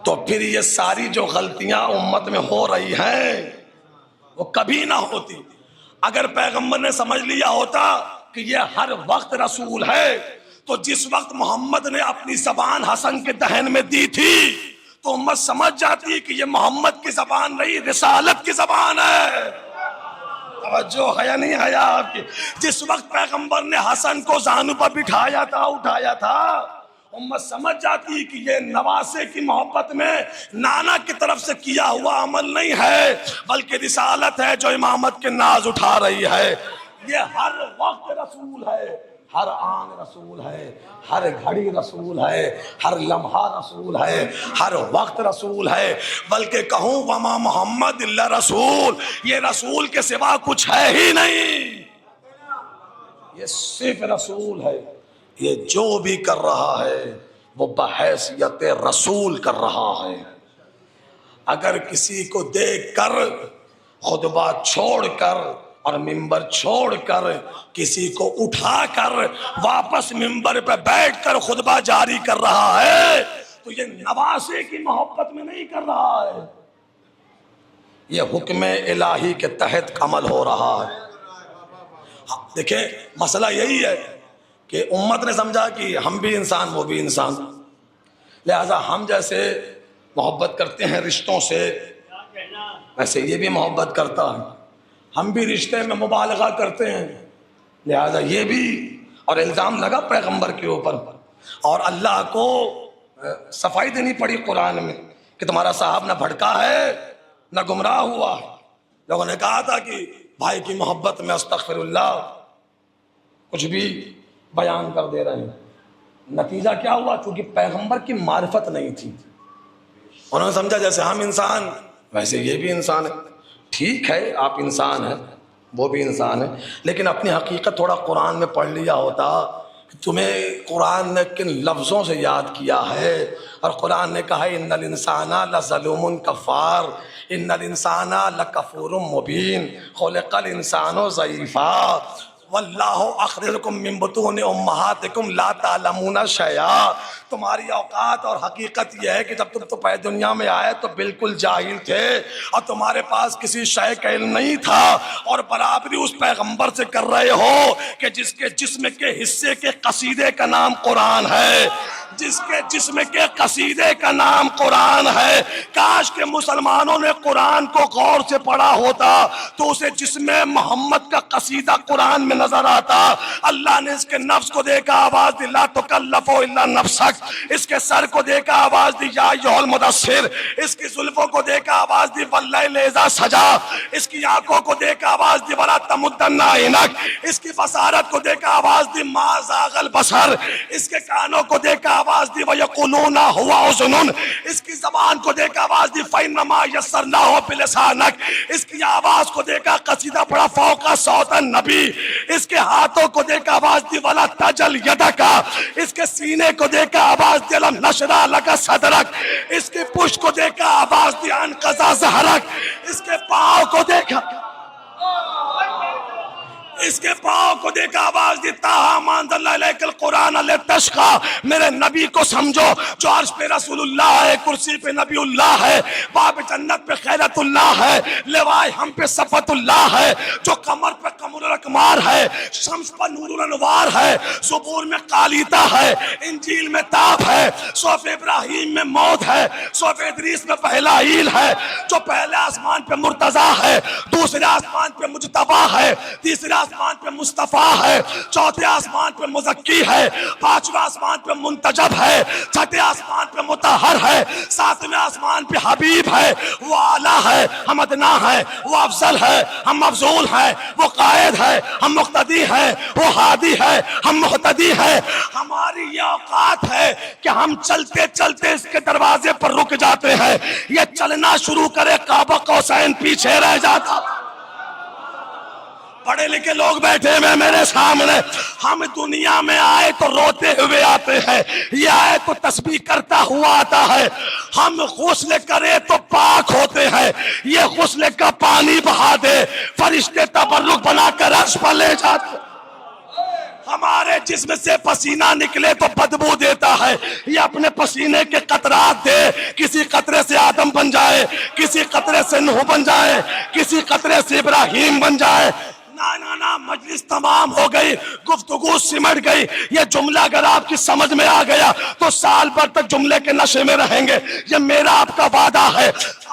تو پھر یہ ساری جو غلطیاں امت میں ہو رہی ہیں وہ کبھی نہ ہوتی۔ اگر پیغمبر نے سمجھ لیا ہوتا کہ یہ ہر وقت رسول ہے تو جس وقت محمد نے اپنی زبان حسن کے دہن میں دی تھی تو امت سمجھ جاتی کہ یہ محمد کی زبان نہیں، رسالت کی زبان ہے۔ توجہ ہے یا نہیں ہے آپ کی؟ جس وقت پیغمبر نے حسن کو زانو پر بٹھایا تھا، اٹھایا تھا، امت سمجھ جاتی کہ یہ نواسے کی محبت میں نانا کی طرف سے کیا ہوا عمل نہیں ہے بلکہ رسالت ہے جو امامت کے ناز اٹھا رہی ہے۔ یہ ہر وقت رسول ہے، ہر آن رسول ہے، ہر گھڑی رسول ہے، ہر لمحہ رسول ہے، ہر وقت رسول ہے۔ بلکہ کہوں وما محمد الا رسول، یہ رسول کے سوا کچھ ہے ہی نہیں، یہ صرف رسول ہے۔ یہ جو بھی کر رہا ہے وہ بحیثیت رسول کر رہا ہے۔ اگر کسی کو دیکھ کر خطبہ چھوڑ کر اور ممبر چھوڑ کر کسی کو اٹھا کر واپس ممبر پہ بیٹھ کر خطبہ جاری کر رہا ہے تو یہ نواسے کی محبت میں نہیں کر رہا ہے، یہ حکم الہی کے تحت عمل ہو رہا ہے۔ دیکھیں مسئلہ یہی ہے کہ امت نے سمجھا کہ ہم بھی انسان وہ بھی انسان، لہذا ہم جیسے محبت کرتے ہیں رشتوں سے، ویسے یہ بھی محبت کرتا ہے، ہم بھی رشتے میں مبالغہ کرتے ہیں، لہذا یہ بھی، اور الزام لگا پیغمبر کے اوپر، اور اللہ کو صفائی دینی پڑی قرآن میں کہ تمہارا صاحب نہ بھڑکا ہے نہ گمراہ ہوا ہے۔ لوگوں نے کہا تھا کہ بھائی کی محبت میں استغفر اللہ کچھ بھی بیان کر دے رہے ہیں، نتیجہ کیا ہوا؟ چونکہ پیغمبر کی معرفت نہیں تھی، انہوں نے سمجھا جیسے ہم انسان ویسے یہ بھی انسان ہے۔ ٹھیک ہے آپ انسان ہیں، وہ بھی انسان ہے، لیکن اپنی حقیقت تھوڑا قرآن میں پڑھ لیا ہوتا کہ تمہیں قرآن نے کن لفظوں سے یاد کیا ہے، اور قرآن نے کہا ان الانسان لظلوم کفار، ان الانسان لکفور مبین، خلق الانسان ضعیفا، واللہ اخرجکم من بطون امہاتکم لا تعلمون شیئا۔ تمہاری اوقات اور حقیقت یہ ہے کہ جب تم تو پہلے دنیا میں آئے تو بالکل جاہل تھے اور تمہارے پاس کسی شے کا علم نہیں تھا، اور برابری اس پیغمبر سے کر رہے ہو کہ جس کے جسم کے حصے کے قصیدے کا نام قرآن ہے، جس کے جسم کے قصیدے کا نام قرآن ہے۔ کاش کہ مسلمانوں نے قرآن کو غور سے پڑھا ہوتا تو اسے جسم محمد کا قصیدہ قرآن میں نظر آتا۔ اللہ نے اس کے نفس کو دیکھا، آواز دی لا تکلف الا نفسک، اس کے سر کو دیکھا، آواز دی یا ایھا المدثر، اس کی زلفوں کو دیکھا، آواز دی واللیل اذا سجا، اس کی آنکھوں کو دیکھا، آواز دی ولا تمدن عینک، اس کی بصارت کو دیکھا، آواز دی ما زاغ البصر، اس کے کانوں کو دیکھا، آواز دی وَيَقُولُونَ هُوَ أُذُنٌ، اس کی زبان کو دیکھا، آواز دی فَإِنَّمَا يَسَّرْنَاهُ بِلِسَانِكَ، اس کی آواز کو دیکھا، قصیدہ پڑھا فوق صوت النبی، اس کے ہاتھوں کو دیکھا، آواز دی وَلَا تَجَلْ يَدَكَ، اس کے سینے کو دیکھا، آواز دی أَلَمْ نَشْرَحْ لَكَ صَدْرَكَ، اس کی پشت کو دیکھا، آواز دی أَنقَضَ ظَهْرَكَ، اس کے پاؤں کو دیکھا، اس کے پاؤں کو دیکھا، آواز دی تاہا ما انزلنا الیک القرآن لتشقی، میرے نبی کو سمجھو جو عرش پہ رسول اللہ ہے، کرسی پہ نبی اللہ ہے، باب جنت پہ خیرت اللہ ہے، لوائے ہم پہ صفت اللہ ہے، جو قمر پہ قمر الاقمار ہے، شمس پر نور الانوار ہے، زبور میں قالیتا ہے، انجیل میں تاب ہے، صحف ابراہیم میں موت ہے، صحف ادریس میں پہلا عیل ہے، جو پہلے آسمان پہ مرتضیٰ ہے، دوسرے آسمان پہ مجتبیٰ ہے، تیسرے آسمان پہ مصطفیٰ ہے، چوتھے آسمان پہ مزکی ہے، پانچویں آسمان پہ منتجب ہے، چھٹے آسمان پہ مطہر ہے، ساتویں آسمان پہ حبیب ہے، وہ اعلیٰ ہے، ہم ادنا ہے، وہ افضل ہے، ہم مفضول ہے، وہ قائد ہے، ہم مقتدی ہے، وہ ہادی ہے، ہم مہتدی ہے۔ ہماری یہ اوقات ہے کہ ہم چلتے چلتے اس کے دروازے پر رک جاتے ہیں، یہ چلنا شروع کرے قاب قوسین پیچھے رہ جاتا۔ پڑھے لکھے لوگ بیٹھے ہوئے میرے سامنے، ہم دنیا میں آئے تو روتے ہوئے آتے ہیں، یہ آئے تو تسبیح کرتا ہوا آتا ہے، ہم غسل کرے تو پاک ہوتے ہیں، یہ غسل کا پانی بہا دے فرشتے تبرک بنا کر عرش پر لے جاتے، ہمارے جسم سے پسینہ نکلے تو بدبو دیتا ہے، یہ اپنے پسینے کے قطرات دے، کسی قطرے سے آدم بن جائے، کسی قطرے سے نوح بن جائے، کسی قطرے سے ابراہیم بن جائے۔ نا مجلس تمام ہو گئی، گفتگو سمٹ گئی، یہ جملہ اگر آپ کی سمجھ میں آ گیا تو سال بھر تک جملے کے نشے میں رہیں گے۔ یہ میرا آپ کا وعدہ ہے،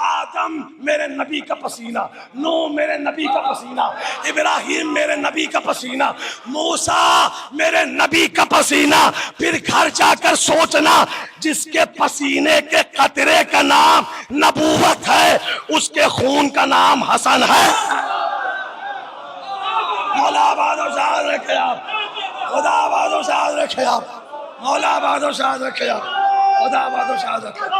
آدم میرے نبی کا پسینہ، نوح میرے نبی کا پسینہ، ابراہیم میرے نبی کا پسینہ، موسیٰ میرے نبی کا پسینہ۔ پھر گھر جا کر سوچنا، جس کے پسینے کے قطرے کا نام نبوت ہے اس کے خون کا نام حسن ہے۔ مولا آباد و شاد رکھے آپ، خدا آباد و شاد رکھے آپ، مولا آباد و شاد رکھے آپ، خدا آباد و شاد رکھے آپ۔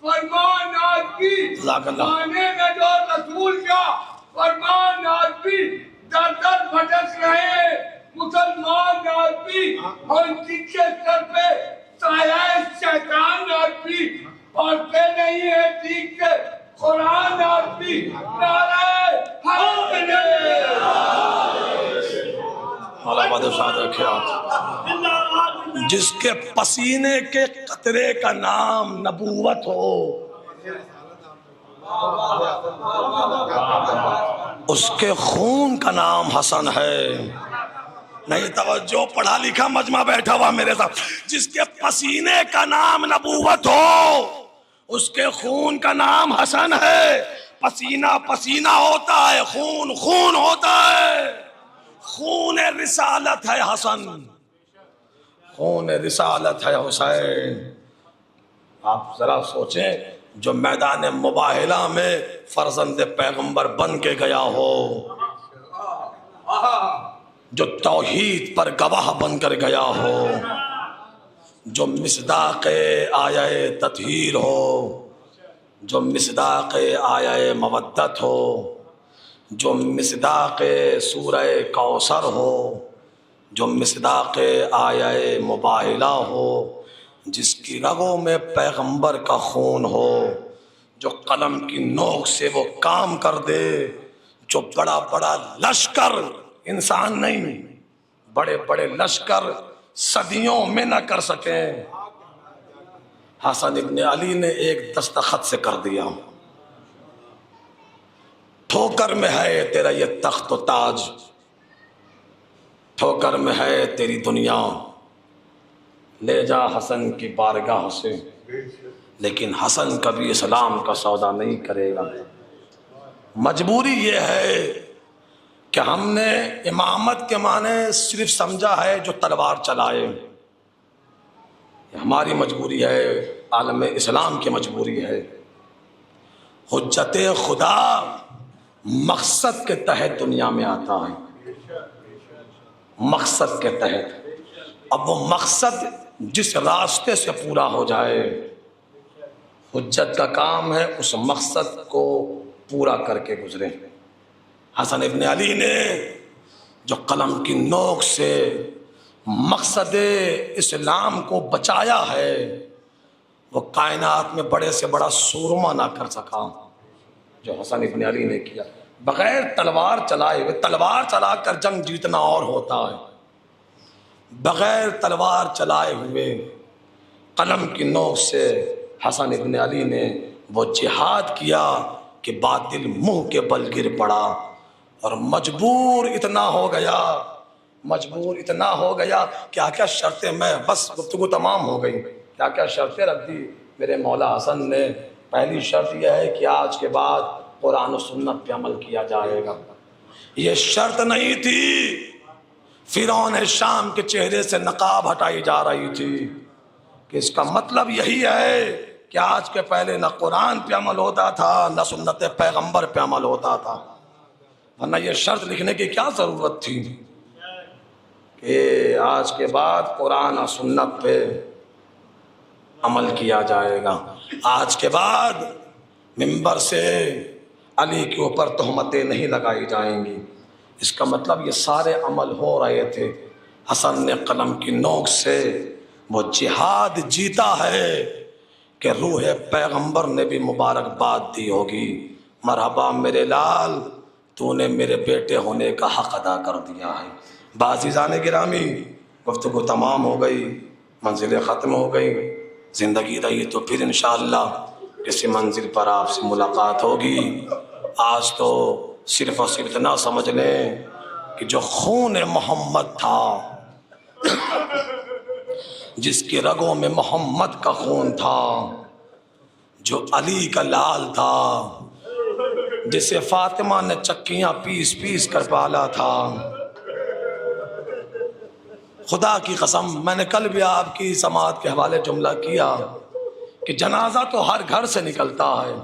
فرمان آدمی مانے میں جو رسول کا فرمان آدمی در در بھٹک رہے مسلمان آدمی، اور جن کے سر پہ سایہ شیطان آدمی، اور پہ نہیں ہے ٹھیک سے قرآن آدمی، نعرہ حق جس کے پسینے کے قطرے کا نام نبوت ہو، اس کے خون کا نام حسن ہے۔ نہیں توجہ، پڑھا لکھا مجمع بیٹھا ہوا میرے ساتھ، جس کے پسینے کا نام نبوت ہو اس کے خون کا نام حسن ہے۔ پسینہ پسینہ ہوتا ہے، خون خون ہوتا ہے، خون رسالت ہے حسن، خون رسالت ہے حسین۔ آپ ذرا سوچیں، جو میدان مباہلہ میں فرزند پیغمبر بن کے گیا ہو، جو توحید پر گواہ بن کر گیا ہو، جو مصداق آیہ تطہیر ہو، جو مصداق آیہ مودت ہو، جو مصداق سورہ کوثر ہو، جو مصداق آیہ مباہلہ ہو، جس کی رگوں میں پیغمبر کا خون ہو، جو قلم کی نوک سے وہ کام کر دے، جو بڑا بڑا لشکر، انسان نہیں، بڑے بڑے لشکر صدیوں میں نہ کر سکیں، حسن ابن علی نے ایک دستخط سے کر دیا۔ ٹھوکر میں ہے تیرا یہ تخت و تاج، ٹھوکر میں ہے تیری دنیا، لے جا حسن کی بارگاہ سے، لیکن حسن کبھی اسلام کا سودا نہیں کرے گا۔ مجبوری یہ ہے کہ ہم نے امامت کے معنی صرف سمجھا ہے جو تلوار چلائے، ہماری مجبوری ہے، عالم اسلام کی مجبوری ہے۔ حجت خدا مقصد کے تحت دنیا میں آتا ہے، مقصد کے تحت۔ اب وہ مقصد جس راستے سے پورا ہو جائے، حجت کا کام ہے اس مقصد کو پورا کر کے گزرے۔ حسن ابن علی نے جو قلم کی نوک سے مقصد اسلام کو بچایا ہے، وہ کائنات میں بڑے سے بڑا سورما نہ کر سکا جو حسن ابن علی نے کیا۔ بغیر تلوار چلائے ہوئے، تلوار چلا کر جنگ جیتنا اور ہوتا ہے، بغیر تلوار چلائے ہوئے قلم کی نوک سے حسن ابن علی نے وہ جہاد کیا کہ باطل منہ کے بل گر پڑا، اور مجبور اتنا ہو گیا کیا کیا شرطیں، میں بس گفتگو تمام ہو گئی، کیا کیا شرطیں رکھ دی میرے مولا حسن نے۔ پہلی شرط یہ ہے کہ آج کے بعد قرآن و سنت پہ عمل کیا جائے گا۔ یہ شرط نہیں تھی، فرعون شام کے چہرے سے نقاب ہٹائی جا رہی تھی کہ اس کا مطلب یہی ہے کہ آج کے پہلے نہ قرآن پہ عمل ہوتا تھا نہ سنت پیغمبر پہ عمل ہوتا تھا، ورنہ یہ شرط لکھنے کی کیا ضرورت تھی کہ آج کے بعد قرآن اور سنت پہ عمل کیا جائے گا۔ آج کے بعد منبر سے علی کے اوپر تہمتیں نہیں لگائی جائیں گی۔ اس کا مطلب یہ سارے عمل ہو رہے تھے، حسن نے قلم کی نوک سے وہ جہاد جیتا ہے کہ روح پیغمبر نے بھی مبارکباد دی ہوگی، مرحبا میرے لال، تو نے میرے بیٹے ہونے کا حق ادا کر دیا ہے۔ بعزیزان گرامی، گفتگو تمام ہو گئی، منزلیں ختم ہو گئی، زندگی رہی تو پھر انشاءاللہ کسی منزل پر آپ سے ملاقات ہوگی۔ آج تو صرف اور صرف اتنا سمجھ لیں کہ جو خون محمد تھا، جس کی رگوں میں محمد کا خون تھا، جو علی کا لال تھا، جسے فاطمہ نے چکیاں پیس پیس کر پالا تھا، خدا کی قسم میں نے کل بھی آپ کی سماعت کے حوالے جملہ کیا کہ جنازہ تو ہر گھر سے نکلتا ہے،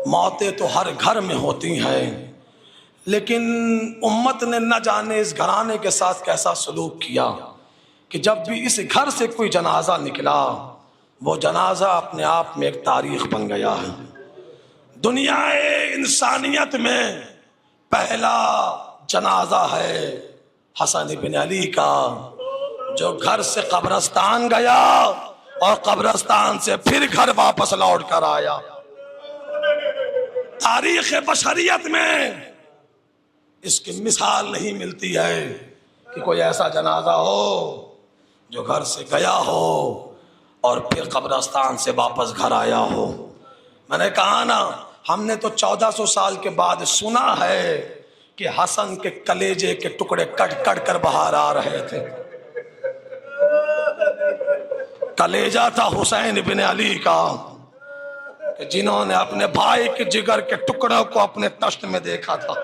موتیں تو ہر گھر میں ہوتی ہیں، لیکن امت نے نہ جانے اس گھرانے کے ساتھ کیسا سلوک کیا کہ جب بھی اس گھر سے کوئی جنازہ نکلا، وہ جنازہ اپنے آپ میں ایک تاریخ بن گیا ہے۔ دنیا انسانیت میں پہلا جنازہ ہے حسن بن علی کا، جو گھر سے قبرستان گیا اور قبرستان سے پھر گھر واپس لوٹ کر آیا۔ تاریخ بشریت میں اس کی مثال نہیں ملتی ہے کہ کوئی ایسا جنازہ ہو جو گھر سے گیا ہو اور پھر قبرستان سے واپس گھر آیا ہو. میں نے کہا نا ہم نے تو 1400 سال کے بعد سنا ہے کہ حسن کے کلیجے کے ٹکڑے کٹ کٹ کر باہر آ رہے تھے. کلیجہ تھا حسین بن علی کا کہ جنہوں نے اپنے بھائی کے جگر کے ٹکڑوں کو اپنے تشت میں دیکھا تھا.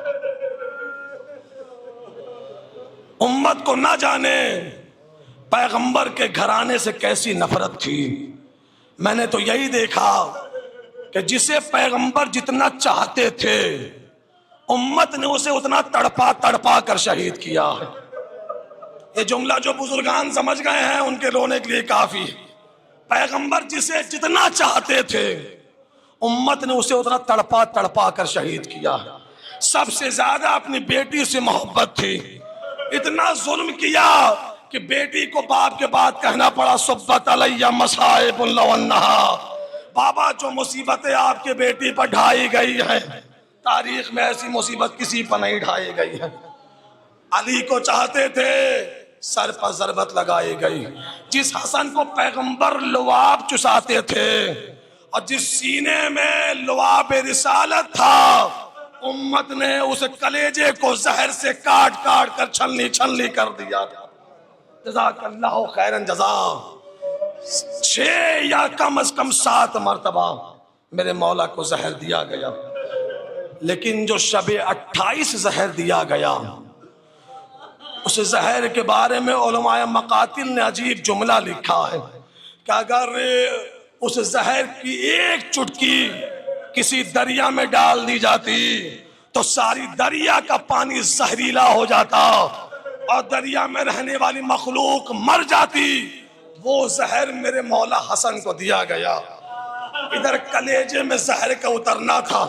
امت کو نہ جانے پیغمبر کے گھرانے سے کیسی نفرت تھی. میں نے تو یہی دیکھا کہ جسے پیغمبر جتنا چاہتے تھے امت نے اسے اتنا تڑپا تڑپا کر شہید کیا. یہ جملہ جو بزرگان سمجھ گئے ہیں ان کے رونے کے لیے کافی. پیغمبر جسے جتنا چاہتے تھے امت نے اسے اتنا تڑپا تڑپا کر شہید کیا. سب سے زیادہ اپنی بیٹی سے محبت تھی. اتنا ظلم کیا کہ بیٹی کو باپ کے بعد کہنا پڑا صبت علیہ مصائب لو انہا. بابا جو مصیبتیں آپ کے بیٹی پر ڈھائی گئی ہیں تاریخ میں ایسی مصیبت کسی پر نہیں ڈھائی گئی ہے. علی کو چاہتے تھے سر پر ضربت لگائی گئی. جس حسن کو پیغمبر لعاب چساتے تھے اور جس سینے میں لعاب رسالت تھا امت نے اس کلیجے کو زہر سے کاٹ کاٹ کر چھلنی چھلنی کر دیا. جزاک اللہ خیرن جزا. 6 یا کم از کم 7 مرتبہ میرے مولا کو زہر دیا گیا. لیکن جو شب 28 زہر دیا گیا اس زہر کے بارے میں علماء مقاتل نے عجیب جملہ لکھا ہے کہ اگر اس زہر کی ایک چٹکی کسی دریا میں ڈال دی جاتی تو ساری دریا کا پانی زہریلا ہو جاتا اور دریا میں رہنے والی مخلوق مر جاتی. وہ زہر میرے مولا حسن کو دیا گیا. ادھر کلیجے میں زہر کا اترنا تھا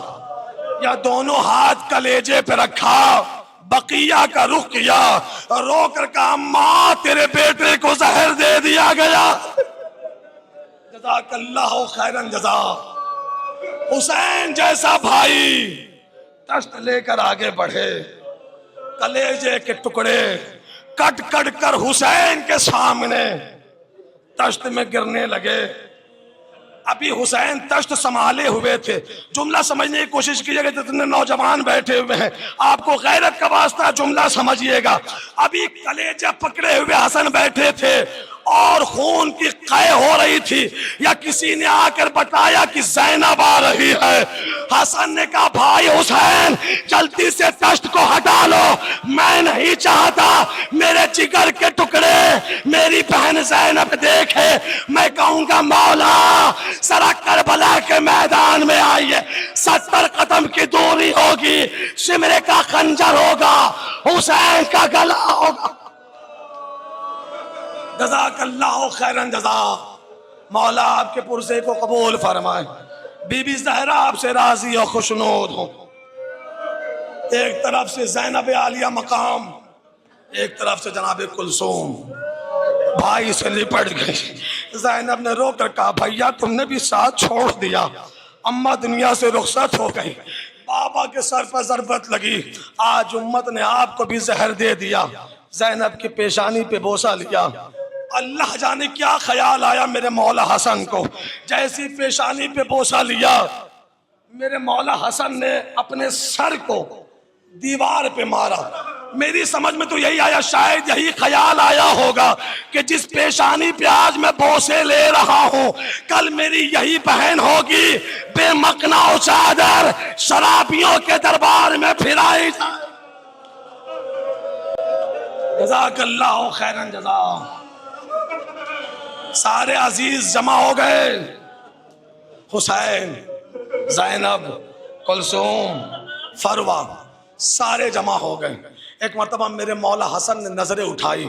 یا دونوں ہاتھ کلیجے پہ رکھا بقیہ کا رخ کیا رو کر کہا ماں تیرے بیٹے کو زہر دے دیا گیا. جزاک اللہ خیرن جزا. حسین جیسا بھائی تشت لے کر آگے بڑھے. کلیجے کے ٹکڑے کٹ کٹ کر حسین کے سامنے تشت میں گرنے لگے. ابھی حسین تشت سنبھالے ہوئے تھے. جملہ سمجھنے کی کوشش کیجیے گا جتنے نوجوان بیٹھے ہوئے ہیں آپ کو غیرت کا واسطہ جملہ سمجھیے گا. ابھی کلیجہ پکڑے ہوئے حسن بیٹھے تھے اور خون کی قے ہو رہی تھی یا کسی نے آ کر بتایا کہ زینب آ رہی ہے. حسن نے کہا بھائی حسین جلدی سے تشت کو ہٹا لو. میں نہیں چاہتا میرے جگر کے ٹکڑے میری بہن زینب دیکھے. میں کہوں گا مولا سرا کربلا کے میدان میں آئیے. 70 قدم کی دوری ہوگی. شمرے کا خنجر ہوگا حسین کا گلا ہوگا. جزاک اللہ خیرن جزا. مولا آپ کے پرسے کو قبول فرمائے. بی بی زہرا آپ سے راضی اور خوشنود ہوں. ایک طرف سے زینب عالیہ مقام ایک طرف سے جناب کلثوم بھائی سے لپٹ گئی. زینب نے رو کر کہا بھیا تم نے بھی ساتھ چھوڑ دیا. اماں دنیا سے رخصت ہو گئی. بابا کے سر پر ضربت لگی. آج امت نے آپ کو بھی زہر دے دیا. زینب کی پیشانی پہ بوسہ لیا. اللہ جانے کیا خیال آیا میرے مولا حسن کو. جیسی پیشانی پہ بوسہ لیا میرے مولا حسن نے اپنے سر کو دیوار پہ مارا. میری سمجھ میں تو یہی آیا شاید یہی خیال آیا ہوگا کہ جس پیشانی پہ آج میں بوسے لے رہا ہوں کل میری یہی بہن ہوگی بے مقنا و چادر شرابیوں کے دربار میں پھرائی جائے. جزاک اللہ خیرن جزا. سارے عزیز جمع ہو گئے. حسین زینب کلثوم فروہ سارے جمع ہو گئے. ایک مرتبہ میرے مولا حسن نے نظریں اٹھائی.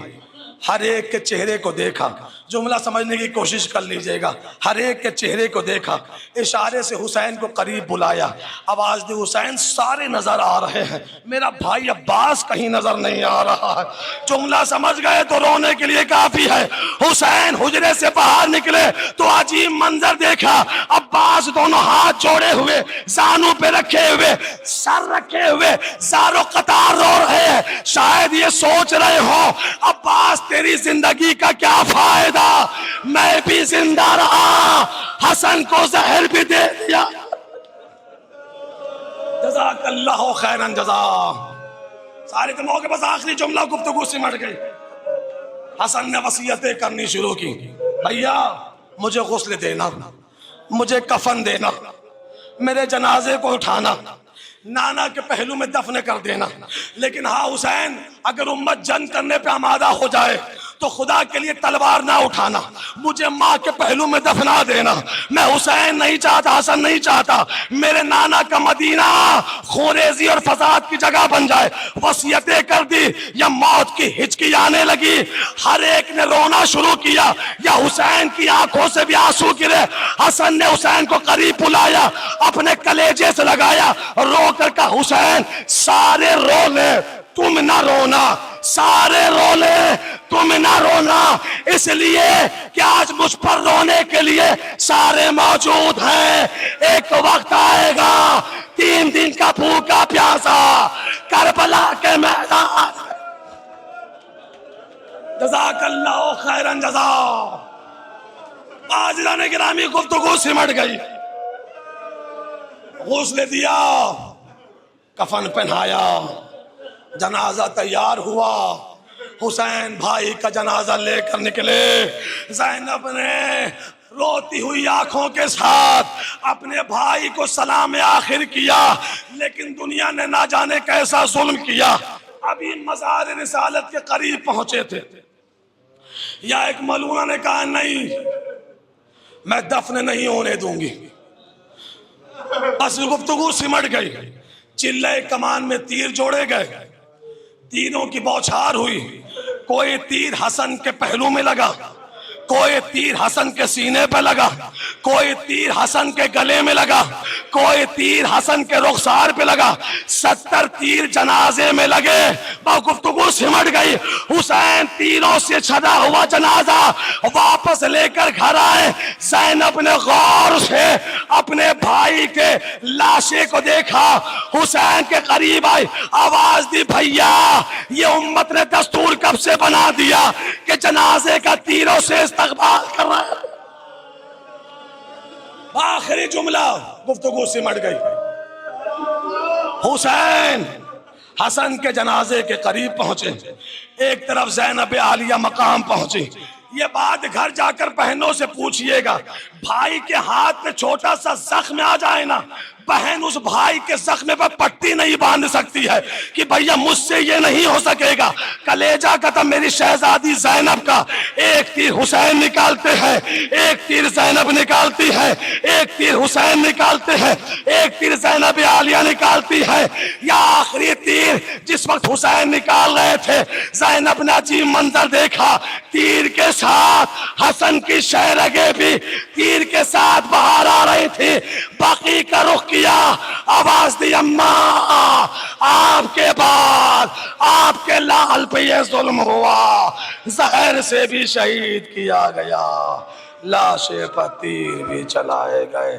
ہر ایک کے چہرے کو دیکھا. جملہ سمجھنے کی کوشش کر لیجئے گا. ہر ایک کے چہرے کو دیکھا. اشارے سے حسین کو قریب بلایا. آواز دی حسین سارے نظر آ رہے ہیں میرا بھائی عباس کہیں نظر نہیں آ رہا ہے. جملہ سمجھ گئے تو رونے کے لیے کافی ہے. حسین حجرے سے باہر نکلے تو عجیب منظر دیکھا. عباس دونوں ہاتھ جوڑے ہوئے زانوں پہ رکھے ہوئے سر رکھے ہوئے زارو قطار رو رہے ہیں. شاید یہ سوچ رہے ہو عباس تیری زندگی کا کیا فائدہ، میں بھی زندہ رہا، حسن کو زہر بھی دے دیا۔ جزاک اللہ خیرن جزا۔ سارے جمعوں کے بس آخری جملہ گفتگو سمٹ گئی۔ حسن نے وصیتیں کرنی شروع کی، بھیا مجھے غسل دینا، مجھے کفن دینا، میرے جنازے کو اٹھانا، نانا کے پہلو میں دفن کر دینا، لیکن ہاں حسین اگر امت جنگ کرنے پہ آمادہ ہو جائے تو خدا کے لیے تلوار نہ اٹھانا، مجھے ماں کے پہلو میں دفنا دینا۔ میں حسین نہیں چاہتا، حسن نہیں چاہتا میرے نانا کا مدینہ خوریزی اور فساد کی جگہ بن جائے۔ وصیتیں کر دی، یا موت کی ہچکی آنے لگی، ہر ایک نے رونا شروع کیا، یا حسین کی آنکھوں سے بھی آنسو گرے۔ حسن نے حسین کو قریب بلایا، اپنے کلیجے سے لگایا، رو کر کہا حسین سارے رو لے تم نہ رونا، سارے رو لے تم نہ رونا، اس لیے کہ آج مجھ پر رونے کے لیے سارے موجود ہیں۔ ایک وقت آئے گا 3 دن کا بھوکا پیاسا کربلا کے میدان۔ جزاک اللہ خیرن جزا۔ حاضران گرامی گفتگو سمٹ گئی، غسل دیا، کفن پہنایا، جنازہ تیار ہوا، حسین بھائی کا جنازہ لے کر نکلے۔ زینب نے روتی ہوئی آنکھوں کے ساتھ اپنے بھائی کو سلام آخر کیا، لیکن دنیا نے نہ جانے کیسا ظلم کیا۔ ابھی مزار رسالت کے قریب پہنچے تھے، یا ایک ملونہ نے کہا نہیں میں دفن نہیں ہونے دوں گی۔ بس گفتگو سمٹ گئی، چلے کمان میں تیر جوڑے گئے، تیروں کی بوچھار ہوئی، کوئی تیر حسن کے پہلو میں لگا، کوئی تیر حسن کے سینے پہ لگا، کوئی تیر حسن کے گلے میں لگا، کوئی تیر حسن کے رخسار پہ لگا، 70 تیر جنازے میں لگے۔ گفتگو سمٹ گئی، حسین تیروں سے چھدا ہوا جنازہ واپس لے کر گھر آئے۔ زینب نے غور سے اپنے بھائی کے لاشے کو دیکھا، حسین کے قریب آئی، آواز دی بھیا یہ امت نے دستور کب سے بنا دیا کہ جنازے کا تیروں سے استقبال کر رہا ہے۔ آخری جملہ گفتگو سمٹ گئی، حسین حسن کے جنازے کے قریب پہنچے، ایک طرف زینب عالیہ مقام پہنچی۔ یہ بات گھر جا کر بہنوں سے پوچھئے گا، بھائی کے ہاتھ میں چھوٹا سا زخم آ جائے نا، بہن اس بھائی کے زخم پر پٹی نہیں باندھ سکتی ہے کہ بھیا مجھ سے یہ نہیں ہو سکے گا۔ کلیجہ کا تھا میری شہزادی زینب کا، ایک تیر حسین نکالتے ہیں، ایک تیر زینب نکالتی ہے، ایک تیر حسین نکالتے ہیں، ایک تیر زینب عالیہ نکالتی ہے۔ یا آخری تیر جس وقت حسین نکال رہے تھے، زینب نے عجیب منظر دیکھا، تیر کے ساتھ حسن کی شہرگیں بھی تیر کے ساتھ باہر آ رہی تھی۔ باقی کا رخ کیا، آواز دی اماں آپ کے بعد آپ کے لال پہ یہ ظلم ہوا، زہر سے بھی شہید کیا گیا، لاشے پر تیر بھی چلائے گئے۔